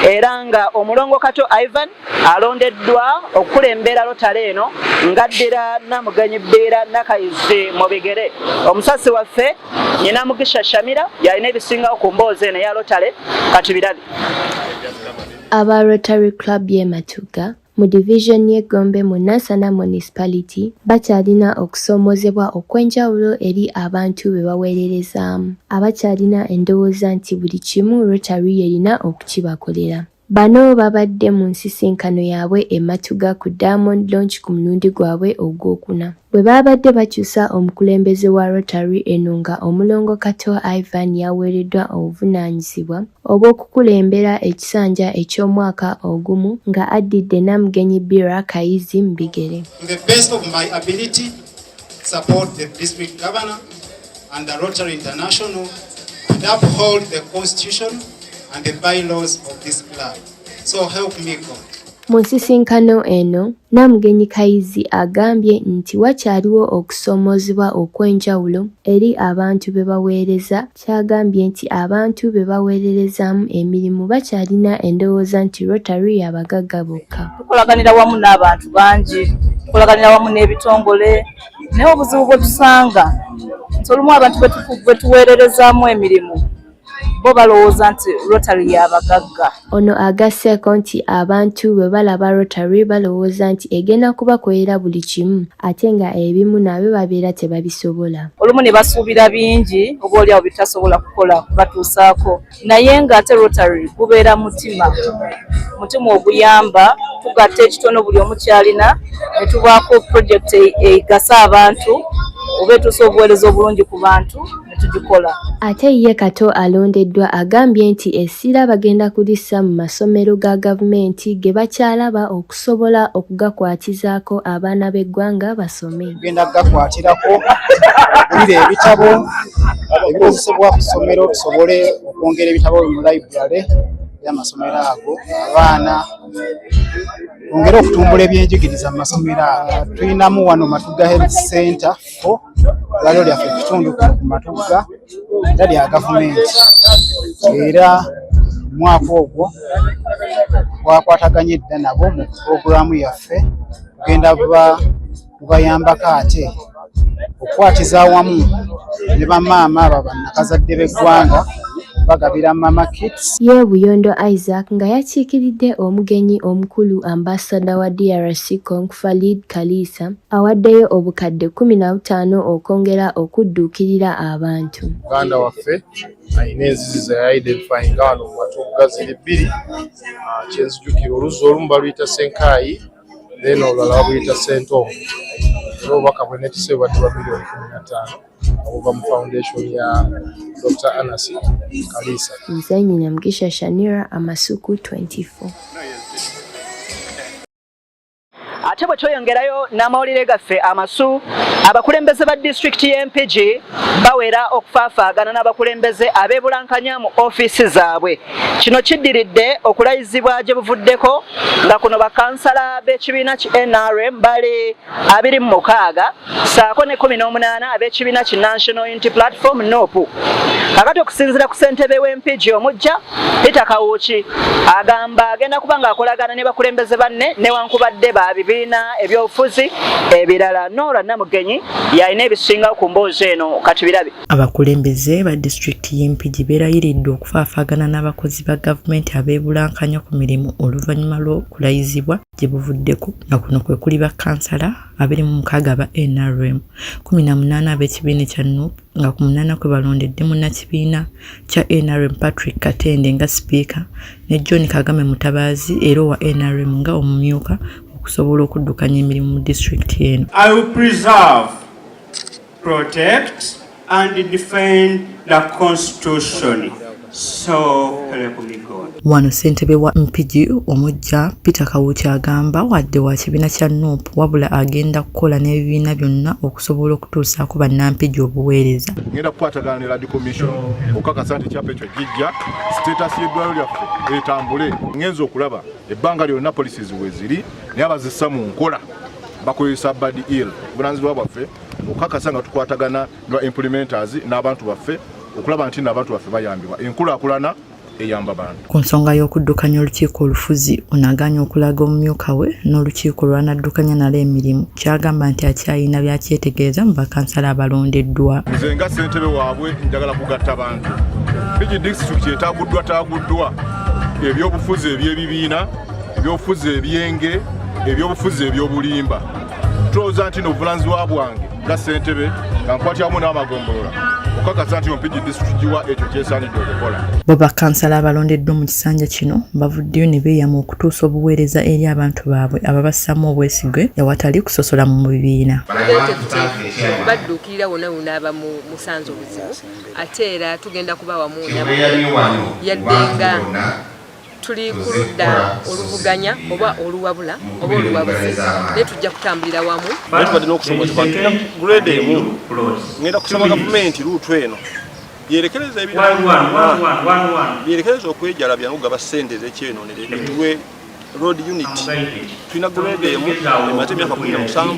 era nga Omulongo Kato Ivan alondeddwa okukulembera lotale eno ngaddira Namuganyi Bbeera Nakayizi mu bigere. Omusasi waffe Nyina Mugisha Shamira yalina ebisingawo ku mboozi eno ya lotale kati birabe. Aba Rotary Club y'e Matugga mu division y'e Gombe mu Nansana Municipality bakyalina okusoomoozebwa okw'enjawulo eri abantu be baweererezaamu, abakyalina endowooza nti buli kimu Rotary yerina okukibakolera. Bano babadde mu nsisinkano yaabwe e Matugga ku Diamond Lounge ku mulundi gwabwe ogwokuna. Bwe babadde bakyusa omukulembeze wa Rotary eno nga Omulongo Kato Ivan yaweereddwa obuvunaanyizibwa obw'okukulembera ekisanja eky'omwaka ogumu nga addidde Namugenyi Bbeera Kayizi mu bigere. To the best of my ability, support the district governor and the Rotary International and uphold the constitution and the bylaws of this club. So help me God. Mu nsisinkano eno, Namugenyi Kayizi agambye nti wakyaliwo okusoomozebwa okw'enjawulo eri abantu be baweereza. Kyagambye nti abantu be baweererezaamu emirimu bakyalina endowooza nti Rotary y'abagagga bokka. Tukolaganira wamu n'abantu bangi, tukolaganira wamu n'ebitongole, naye obuzibu bwe tusanga nti olumu abantu bwe tuweererezaamu emirimu bo balowooza nti Rotary y'abagagga. Ono agasseeko nti abantu bwe balaba Rotary balowooza nti egenda kubakolera buli kimu ate nga ebimu nabo babeera tebabisobola. Olumu ne basuubira bingi oboolyawo bitasobola kukola batuusaako, naye ng'ate Rotary gubeera mutima oguyamba tugatta ekitono buli omu kyalina ne tubaako pulojekiti egasa abantu oba etuusa obuweereza obulungi ku bantu ne tugikola. Ate ye Kato alondeddwa agambye nti essira bagenda kulissa mu masomero ga gavumenti ge bakyalaba okusobola okugakwatizaako abaana b'eggwanga basome. Tugenda kugakwatirako okugulira ebitabo ebikozesebwa ku ssomero tusobole okwongera ebitabo mu library y'amasomero ago, abaana ongera okutumbula ebyenjigiriza mu masomero ago. Tulinamu wano Matugga Health Center fo lwaliro lyaffe ekitundu ku Matugga era lya gavumenti, era mwaka ogwo twakwataganye dda nabo mu puroguramu yaffe tugenda kubayambako ate okukwatiza awamu ne bamaama abo bannakazadde b'eggwanga bagabira mama kits. Ye Buyondo Isaac nga yakiikiridde omugenyi omukulu ambassador wa DRC Congo Khalid Kalisa awaddeyo obukadde 15 okwongera okudduukirira abantu. Uganda waffe ayina enzizi ya identifying wano mu Matugga ziri bbiri, kyenzijukira oluzi olumu baluyita Senkaayi then olulala baluyita Sentongo. Era obubaka bwe netise bwadde bwa milioni 15 obuva mu foundation ya Dr. Anasi Kalisa. Nzenyi Namugisha Shanira, Amasuku 24. Ate bwe tweyongerayo n'amawulire gaffe amasu, abakulembeze ba disitulikiti y'Empigi bawera okufaafaagana n'abakulembeze abeebulankanya mu ofiisi zaabwe. Kino kiddiridde okulayizibwa gye buvuddeko nga kuno bakansala b'ekibiina ki NRM bali 26 ssaako ne 18 ab'ekibiina ki National Unity Platform NUP. Kakati okusinziira ku ssentebe w'Empigi omujja Peter Kawuki agamba agenda kuba ng'akolagana ne bakulembeze banne newankubadde bibiina ebyobufuzi ebirala. Nora Namugenyi yalina ebisinga ku mboozi eno kati birabe. Abakulembeze ba disitulikiti y'Empigi beerayiridde okufaafaagana n'abakozi ba gavumenti abeebulankanya ku mirimu oluvannyuma lw'okulayizibwa gye buvuddeko nga kuno kwe kuli bakansala 26 ba NRM, 18 ab'ekibiina kya NUP nga ku 8 kwe balondedde munnakibiina kya NRM Patrick Katende nga sipiika ne John Kagame Mutabaazi era wa NRM nga omumyuka okusobola okuddukanya emirimu mu disitulikiti eno. I will preserve, protect and defend the Constitution. So help me God. Wano ssentebe wa Mpigi omujja Peter Kawuki agamba wadde wa kibiina kya NUP wabula agenda kukola n'ebibiina byonna okusobola okutuusaako bannampigi obuweereza. Ngenda kukwatagana ne Radical Commission okukakasa nti ekyapa ekyo gijja status y'eddwaliro lyaffe etambule. Ngenza okulaba ebbanga lyonna policies we ziri naye abazissa mu nkola bakozesa bad ill. Buvunaanyizibwa bwaffe okukakasa nga tukwatagana ne implementers n'abantu baffe okulaba nti n'abantu baffe bayambibwa enkulaakulana eyamba bantu. Ku nsonga y'okuddukanya olukiiko olufuzi onaganya okulaga omumyuka we n'olukiiko lwanaddukanya nalo emirimu kyagamba nti akyalina byakyetegereza mu bakansala abalondeddwa. Nze nga ssentebe waabwe njagala kugatta bantu. Mpigi disitulikiti etaaguddwa ebyobufuzi eby'ebibiina, ebyobufuzi ebyenge, ebyobufuzi ebyobulimba. Tulowooza nti n'obuvunaanyizibwa bwange nga ssentebe nga nkwatiramu n'amagombolola okukakasa nti Mpigi disitulikiti wa ekyo kyesaanidde okukola. Bo bakansala abalondeddwa mu kisanja kino bavuddeyo ne beeyama okutuusa obuweereza eri abantu baabwe ababassamu obwesigwe awatali kusosola mu bibiina. Badduukirira wonna aba mu musanzu obuzibu ate era tugenda kuba wamu yadde nga tuli ku ludda oluvuganya oba oluwabula oba oluwabuzi naye tujja kutambulira wamu. Tubadde n'okusomesebwa tulina grade emu ngenda kusaba gavumenti luutu eno yerekereza ebyerekereza okwejalabya ng'ogaba ssente ez'ekyenonere tuwe road unit tulina grade emu emaze emyaka 17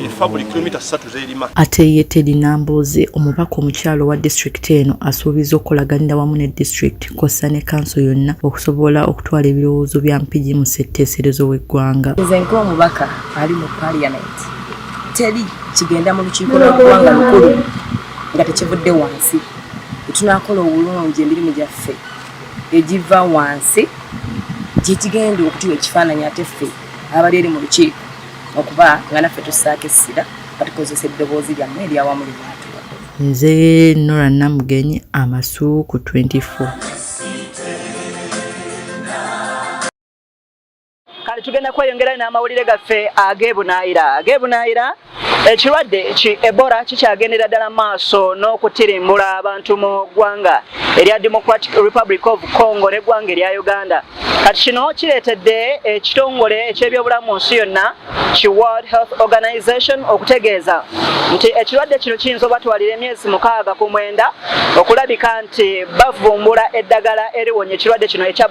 efa buli kilomita 3 z'erima. Ate ye Teddy Namboze omubaka omukyalo wa district eno asuubiza okulaganira wamu ne district kossa ne kanso yonna okusobola okutwala ebirowoozo bya mpigi mu ssetteeserezo w'eggwanga. Nze ng'omubaka ali mu parliament teri kigenda mu lukiiko lw'eggwanga lukulu nga tekivudde wansi. Tunaakola obulungi emirimu gyaffe egiva wansi gye kigenda okutuwa ekifaananyi ate ffe abali eri mu lukiiko okuba nga naffe tussaako essira batukozesa eddoboozi lyammwe eryawamu libaatuwa. Nze Nora Namugenyi, Amasuku 24. Kale tugenda kweyongerayo n'amawulire gaffe ag'ebunaayira ekirwadde ki Ebola kikyagendera ddala maaso n'okutirimbula abantu mu ggwanga erya Democratic Republic of Congo n'eggwanga erya Uganda. Kati kino kireetedde ekitongole eky'ebyobulamu mu nsi yonna ki World Health Organization okutegeeza nti ekirwadde kino kiyinza obatwalira emyezi 69 okulabika nti bavumbula eddagala eriwonya ekirwadde kino ekya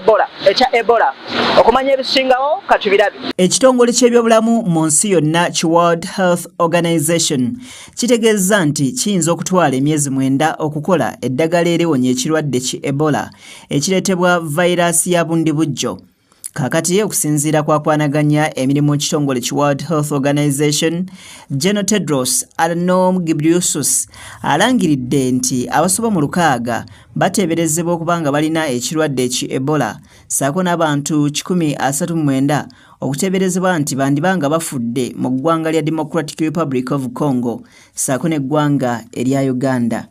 Ebola. Okumanya ebisingawo katubirabe. Ekitongole ky'ebyobulamu mu nsi yonna ki World Health Organization kitegeeza nti kiyinza okutwala emyezi 9 okukola eddagala eriwonya ekirwadde ki Ebola ekireetebwa vayirasi ya bundibujjo. Kakati okusinziira kwa kwanaganya emirimu ekitongole ki World Health Organization, General Tedros Adhanom Ghebreyesus alangiridde nti abasoba mu 6 bateeberezebwa okubanga balina ekirwadde ki Ebola saako n'abantu 139 okuteeberezebwa nti bandibanga bafudde mu ggwanga lya Democratic Republic of Congo saako n'eggwanga erya Uganda.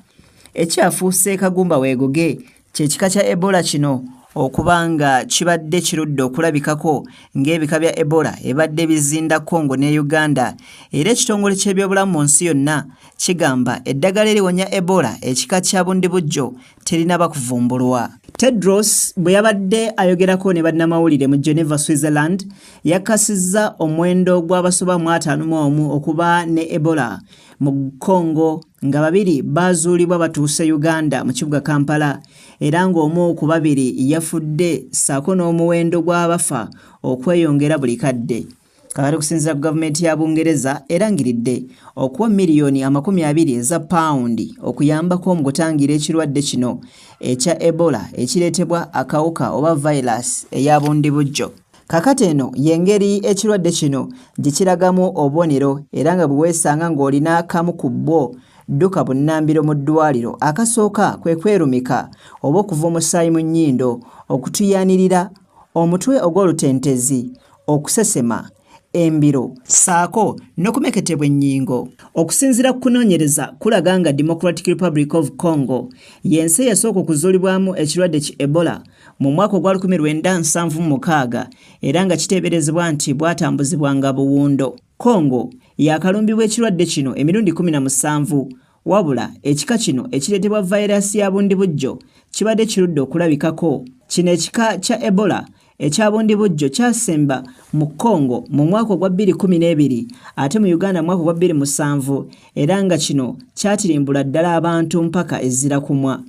Ekyafuuse kagumba weegoge kyekika kya Ebola kino okubanga kibadde kirudde okulabikako ng'ebika bya Ebola ebadde bizinda Congo ne Uganda era ekitongole ky'ebyobulamu mu nsi yonna kigamba eddagala eriwonya Ebola ekika kya bundibujjo terina kuvumbulwa. Tedros bwe yabadde ayogerako ne bannamawulire mu Geneva, Switzerland, yakasizza omuwendo gw'abasoba 51 okuba ne Ebola mu Congo nga 2 bazuulibwa batuuse Uganda mu kibuga Kampala era ng'omu ku 2 yafudde saako n'omuwendo gw'abafa okweyongera buli kadde. Kakati okusinziira ku gavumenti ya Bungereza erangiridde okuwa miliyoni 20 eza paundi okuyambako mu kutangira ekirwadde kino ekya Ebola ekireetebwa akawuka oba virus eya bundibujjo. Kakati eno yengeri ekirwadde kino gye kiragamu obubonero era nga bwe weesanga ng'olina akamu ku bwo dduka bunnambiro mu ddwaliro. Akasooka kwe kwerumika oba okuva omusaayi mu nnyindo, okutuyanirira, omutwe ogw'olutentezi, okusesema, embiro saako n'okumeketebwa ennyingo. Okusinziira ku kunoonyereza kulaga nga Democratic Republic of Congo y'ensi eyasooka okuzuulibwamu ekirwadde ki Ebola mu mwaka ogwa 1976 era nga kiteeberezebwa nti bwatambuzibwanga buwundo. Congo yakalumbibwa ekirwadde kino emirundi 17 wabula ekika kino ekireetebwa vayirasi ya bundibujjo kibadde kirudde okulabikako. Kino ekika kya Ebola ekya bundibujjo kyasemba mu Congo mu mwaka ogwa 2012 ate mu Uganda mu mwaka ogwa 2007 era nga kino kyatirimbula ddala abantu mpaka ezira kumwa.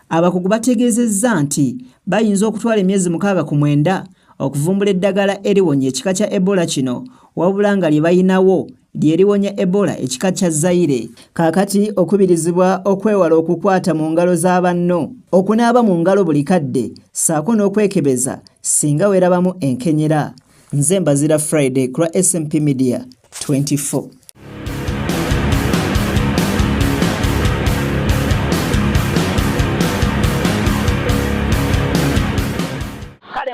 Abakugu bategeezezza nti bayinza okutwala emyezi 69 okuvumbula eddagala eriwonya ekika kya Ebola kino wabula nga lye bayinawo lyeriwonya Ebola ekika kya Zaire. Kakati okubirizibwa okwewala okukwata mu ngalo z'abanno, okunaaba mu ngalo buli kadde saako n'okwekebeza singa weerabamu enkenyera. Nze Mbazira Friday ku SMP Media 24.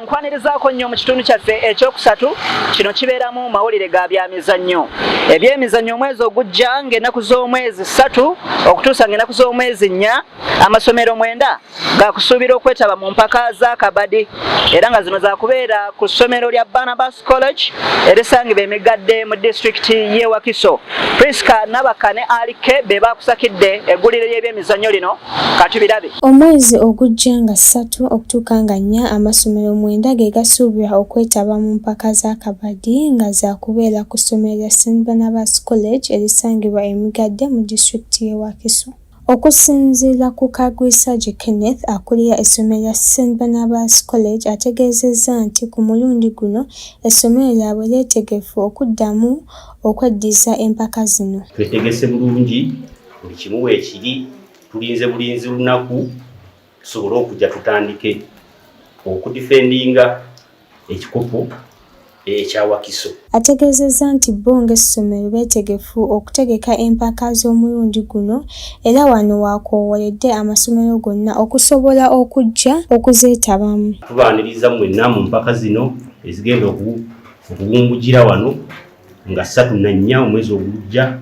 Nkwanirizaako nnyo mu kitundu kyaffe ekyokusatu kino kibeeramu mawulire ga byamizannyo. Ebyemizannyo omwezi ogujja ng'ennaku z'omwezi 3 okutuusa ng'ennaku z'omwezi 4 amasomero 9 gakusuubira okwetaba mu mpaka za kabadi era nga zino zakubeera ku ssomero lya Barnabas College erisangibwa emigadde mu disitulikiti y'e Wakiso. Priska Nabaka ne Alike be bakusakidde eggulire ly'ebyemizannyo lino katubirabe. Omwezi ogujja nga 3 okutuuka nga 4 amasomero 9 ge gasuubirwa okwetaba mu mpaka za kabadi nga zakubeera ku ssomero lya St. Barnabas College erisangibwa emigadde mu disitulikiti y'e Wakiso. Okusinziira ku Kagwisage Kenneth akulira essomero lya St Barnabas College ategeezezza nti ku mulundi guno essomero lyabwe lyetegefu okuddamu okweddiza empaka zino. Twetegese bulungi buli kimu weekiri, tulinze bulinzi lunaku tusobole okujja tutandike okudifendinga ekikopo ekya Wakiso. Ategeezezza nti bo ng'essomero beetegefu okutegeka empaka z'omulundi guno era wano waakoowoledde amasomero gonna okusobola okujja okuzeetabamu. Tubaaniriza mwenna mu mpaka zino ezigenda okuwungugira wano nga 3 omwezi ogujja.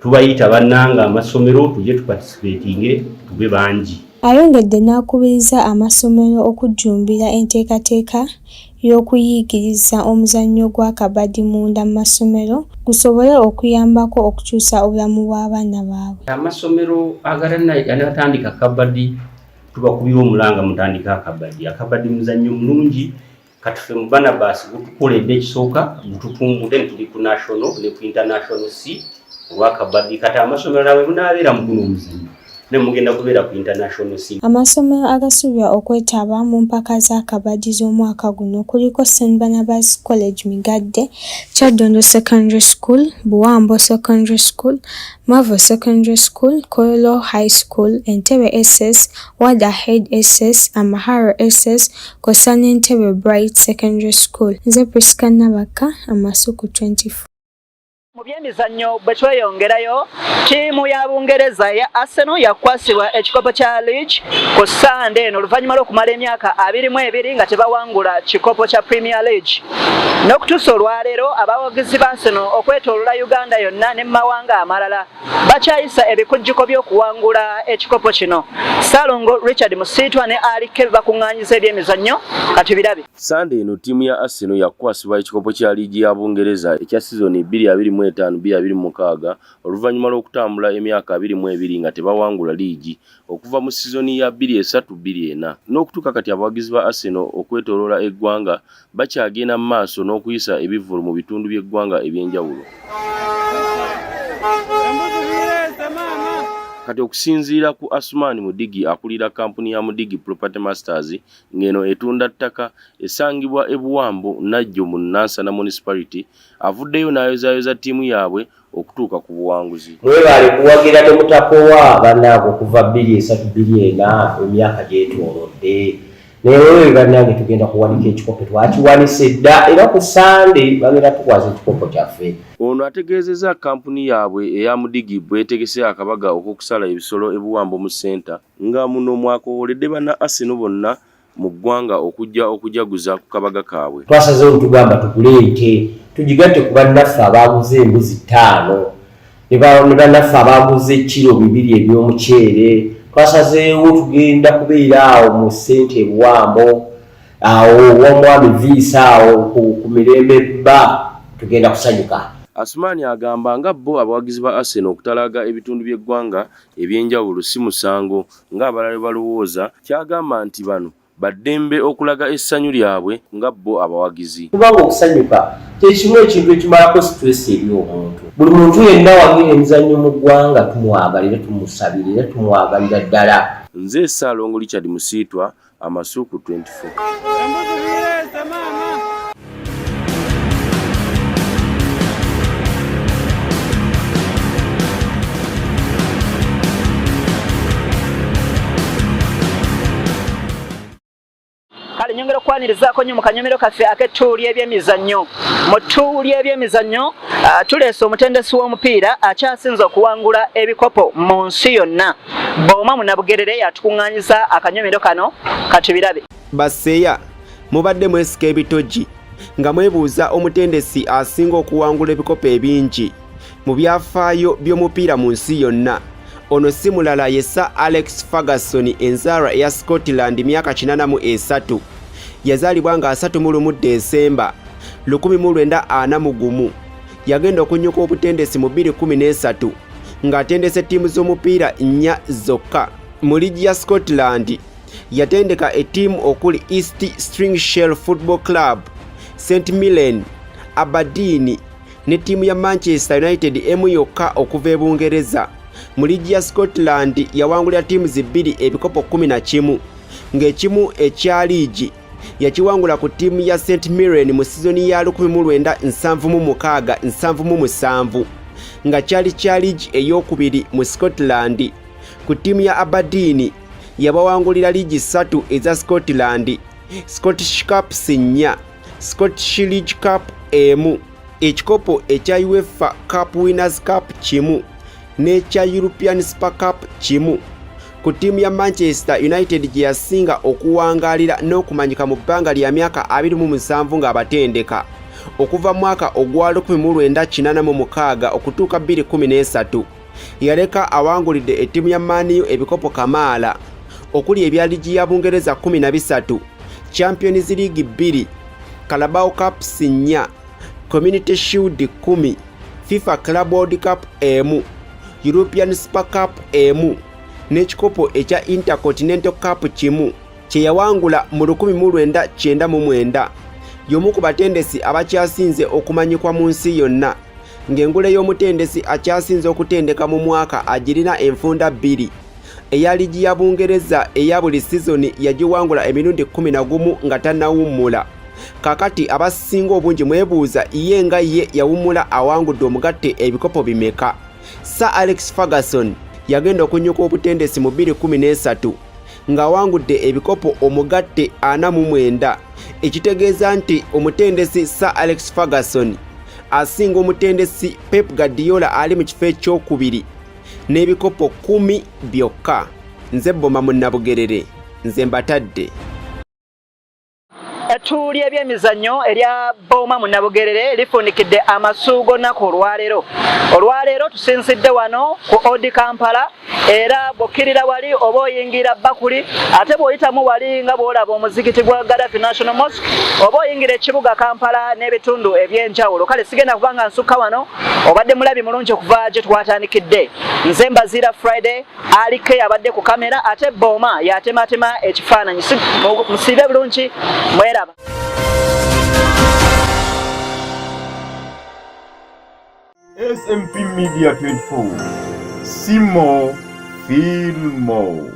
Tubayita bannanga amasomero tujje tuparticipatinge tube bangi. Ayongedde n'akubiriza amasomero okujjumbira enteekateeka y'okuyigiriza omuzannyo gwa kabaddi munda mu masomero gusobole okuyambako okukyusa obulamu bw'abaana baabwe. Amasomero agatandika kabaddi tubakubira omulanga mutandika akabaddi. Akabaddi muzannyo mulungi katufe mu Barnabas gutukoledde ekisooka gututumbudde tuli ku national ne ku international C olwa kabaddi kati amasomero nawe munaabeera mu guno omuzannyo. Amasomero agasuubirwa okwetaba mu mpaka za kabaddi z'omwaka guno kuliko St Barnabas College Migadde, Kyaddondo Secondary School, Buwambo Secondary School, Mavo Secondary School, Kololo High School, Entebbe SS, Wadahead SS, Amaharo SS, Kosana Entebbe Bright Secondary School. Nze Priska Nabaka, Amasuku 24. Mu byemizannyo bwe tweyongerayo, ttiimu ya Bungereza ya Arsenal yakwasibwa ekikopo kya League ku Sunday eno oluvannyuma lw'okumala emyaka 22 nga tebawangula kikopo kya Premier League. N'okutuusa olwaleero abawagizi ba Arsenal okwetooloola Uganda yonna ne mu mawanga amalala bakyayisa ebikujjuko by'okuwangula ekikopo kino. Salongo Richard Musiitwa ne Ali Kebe bakuŋŋaanyiza ebyemizannyo kati birabe. Sunday eno ttiimu ya Arsenal yakwasibwa ekikopo kya League ya Bungereza ekya sizoni 2025-2026 oluvannyuma lw'okutambula emyaka 22 nga tebawangula liigi okuva mu sizoni ya 23-24 n'okutuuka kati abawagizi ba Arsenal okwetooloola eggwanga bakyagenda mu maaso n'okuyisa ebivvulu mu bitundu by'eggwanga eby'enjawulo. Kati okusinziira ku Asumani Mudigi akulira kampuni ya Mudigi Property Masters ngeno etunda ttaka esangibwa ebuwambo najjo mu Nansana Municipality avuddeyo n'ayozayoza ttiimu yaabwe okutuuka ku buwanguzi. Mwebale kuwagira temutakowa bannange okuva 2003-2024 emyaka gyetoolodde. Naye bannange tugenda kuwanika ekikopo twakiwanise dda era ku Sunday bagenda tukwaza ekikopo kyaffe. Ono ategeezezza kampuni yaabwe eya Mudigi bwetegese akabaga okwokusala ebisolo ebuwambo mu center nga muno mwakoowoledde banna Arsenal bonna mu ggwanga okujja okujaguza ku kabaga kaabwe. Twasazeewo tugamba tugule ente tugigatte ku bannaffe abaaguze embuzi 5 ne bannaffe abaaguze kilo 2 eby'omuceere. Twasazeewo tugenda kubeera awo mu ssente ebuwambo awo w'omwami Visa awo ku mirembe bba tugenda kusanyuka. Asumani agamba nga bo abawagizi ba Arsenal okutalaga ebitundu by'eggwanga eby'enjawulo si musango ng'abalala balowooza, kyagamba nti bano baddembe okulaga essanyu lyabwe nga bo abawagizi. Kubanga okusanyuka kyekimu ekintu ekimalako stress eri omuntu. Buli muntu yenna wagira emizannyo mu ggwanga tumwagalira tumusabirira tumwagalira ddala. Nze Salongo Richard Musiitwa, Amasuku 24. Kale nyongera okwanirizaako nnyo mu kanyomero kaffe ak'ettuuli ebyemizannyo. Mu ttuuli ebyemizannyo tuleese omutendesi w'omupiira akyasinze okuwangula ebikopo mu nsi yonna. Booma Munabugerere yatukuŋŋaanyiza akanyomero kano kati birabe. Baseya mubadde mwesika ebitogi nga mwebuuza omutendesi asinga okuwangula ebikopo ebingi mu byafaayo by'omupiira mu nsi yonna. Ono si mulala ye Sir Alex Ferguson enzaalwa eya Scotland myaka 83. Yazaalibwa nga 31 Desemba 1941. Yagenda okunyuka obutendesi mu 2013 ng'atendese ttiimu z'omupiira 4 zokka. Mu liigi ya Scotland yatendeka ettiimu okuli East Stringshell Football Club, St Mirren, Aberdeen ne ttiimu ya Manchester United emu yokka okuva e Bungereza. mu liigi ya Scotland yawangulira ttiimu zibbiri ebikopo 11 ng'ekimu ekya liigi yakiwangula ku ttiimu ya St Mirren mu sizoni ya 1976-77 nga kyali kya liigi ey'okubiri mu Scotland. Ku ttiimu ya Aberdeen yabawangulira liigi 3 eza Scotland, Scottish Cups 4, Scottish League Cup 1, ekikopo ekya UEFA Cup Winners' Cup 1 n'ekya European Super Cup 1. Ku ttiimu ya Manchester United gye yasinga okuwangaalira n'okumanyika mu bbanga lya myaka 27 ng'abatendeka okuva mwaka ogwa 1986 okutuuka 2013. Yaleka awangulidde ettiimu ya Man U ebikopo kamaala okuli ebya liigi ya Bungereza 13, Champions League 2, Carabao Cups 4, Community Shield 10, FIFA Club World Cup 1, European Super Cup 1 n'ekikopo ekya Intercontinental Cup 1 kye yawangula mu 1999. Y'omu ku batendesi abakyasinze okumanyikwa mu nsi yonna, ng'engule y'omutendesi akyasinze okutendeka mu mwaka agirina enfunda 2. Eya liigi ya Bungereza eya buli sizoni yagiwangula emirundi 11 nga tannawummula. Kakati abasinga obungi mwebuuza ye nga ye yawummula awangudde omugatte ebikopo bimeka. Sir Alex Ferguson yagenda okunyuka obutendesi mu 2013 ng'awangudde ebikopo omugatte 49, ekitegeeza nti omutendesi Sir Alex Ferguson asinga omutendesi Pep Guardiola ali mu kifo ekyokubiri n'ebikopo 10 byokka. Nze Boma Munnabugerere, nze mbatadde. Ettu ly'ebyemizannyo erya Boma Munnabugerere lifundikidde amasuugo nnaku olwaleero. Olwaleero tusinzidde wano ku Odi Kampala, era bw'okkirira wali oba oyingira Bakuli, ate bw'oyitamu wali nga bw'olaba omuzikiti gwa Gaddafi National Mosque, oba oyingira ekibuga Kampala n'ebitundu eby'enjawulo. Kale sigenda kubanga nsukka wano, obadde mulabi mulungi okuva gye twatandikidde. Nze Mbazira Friday, aliko abadde ku kamera, ate Boma yatematema ekifaananyi. Musiibe bulungi, mweraba. SMP Media 24. See more, feel more.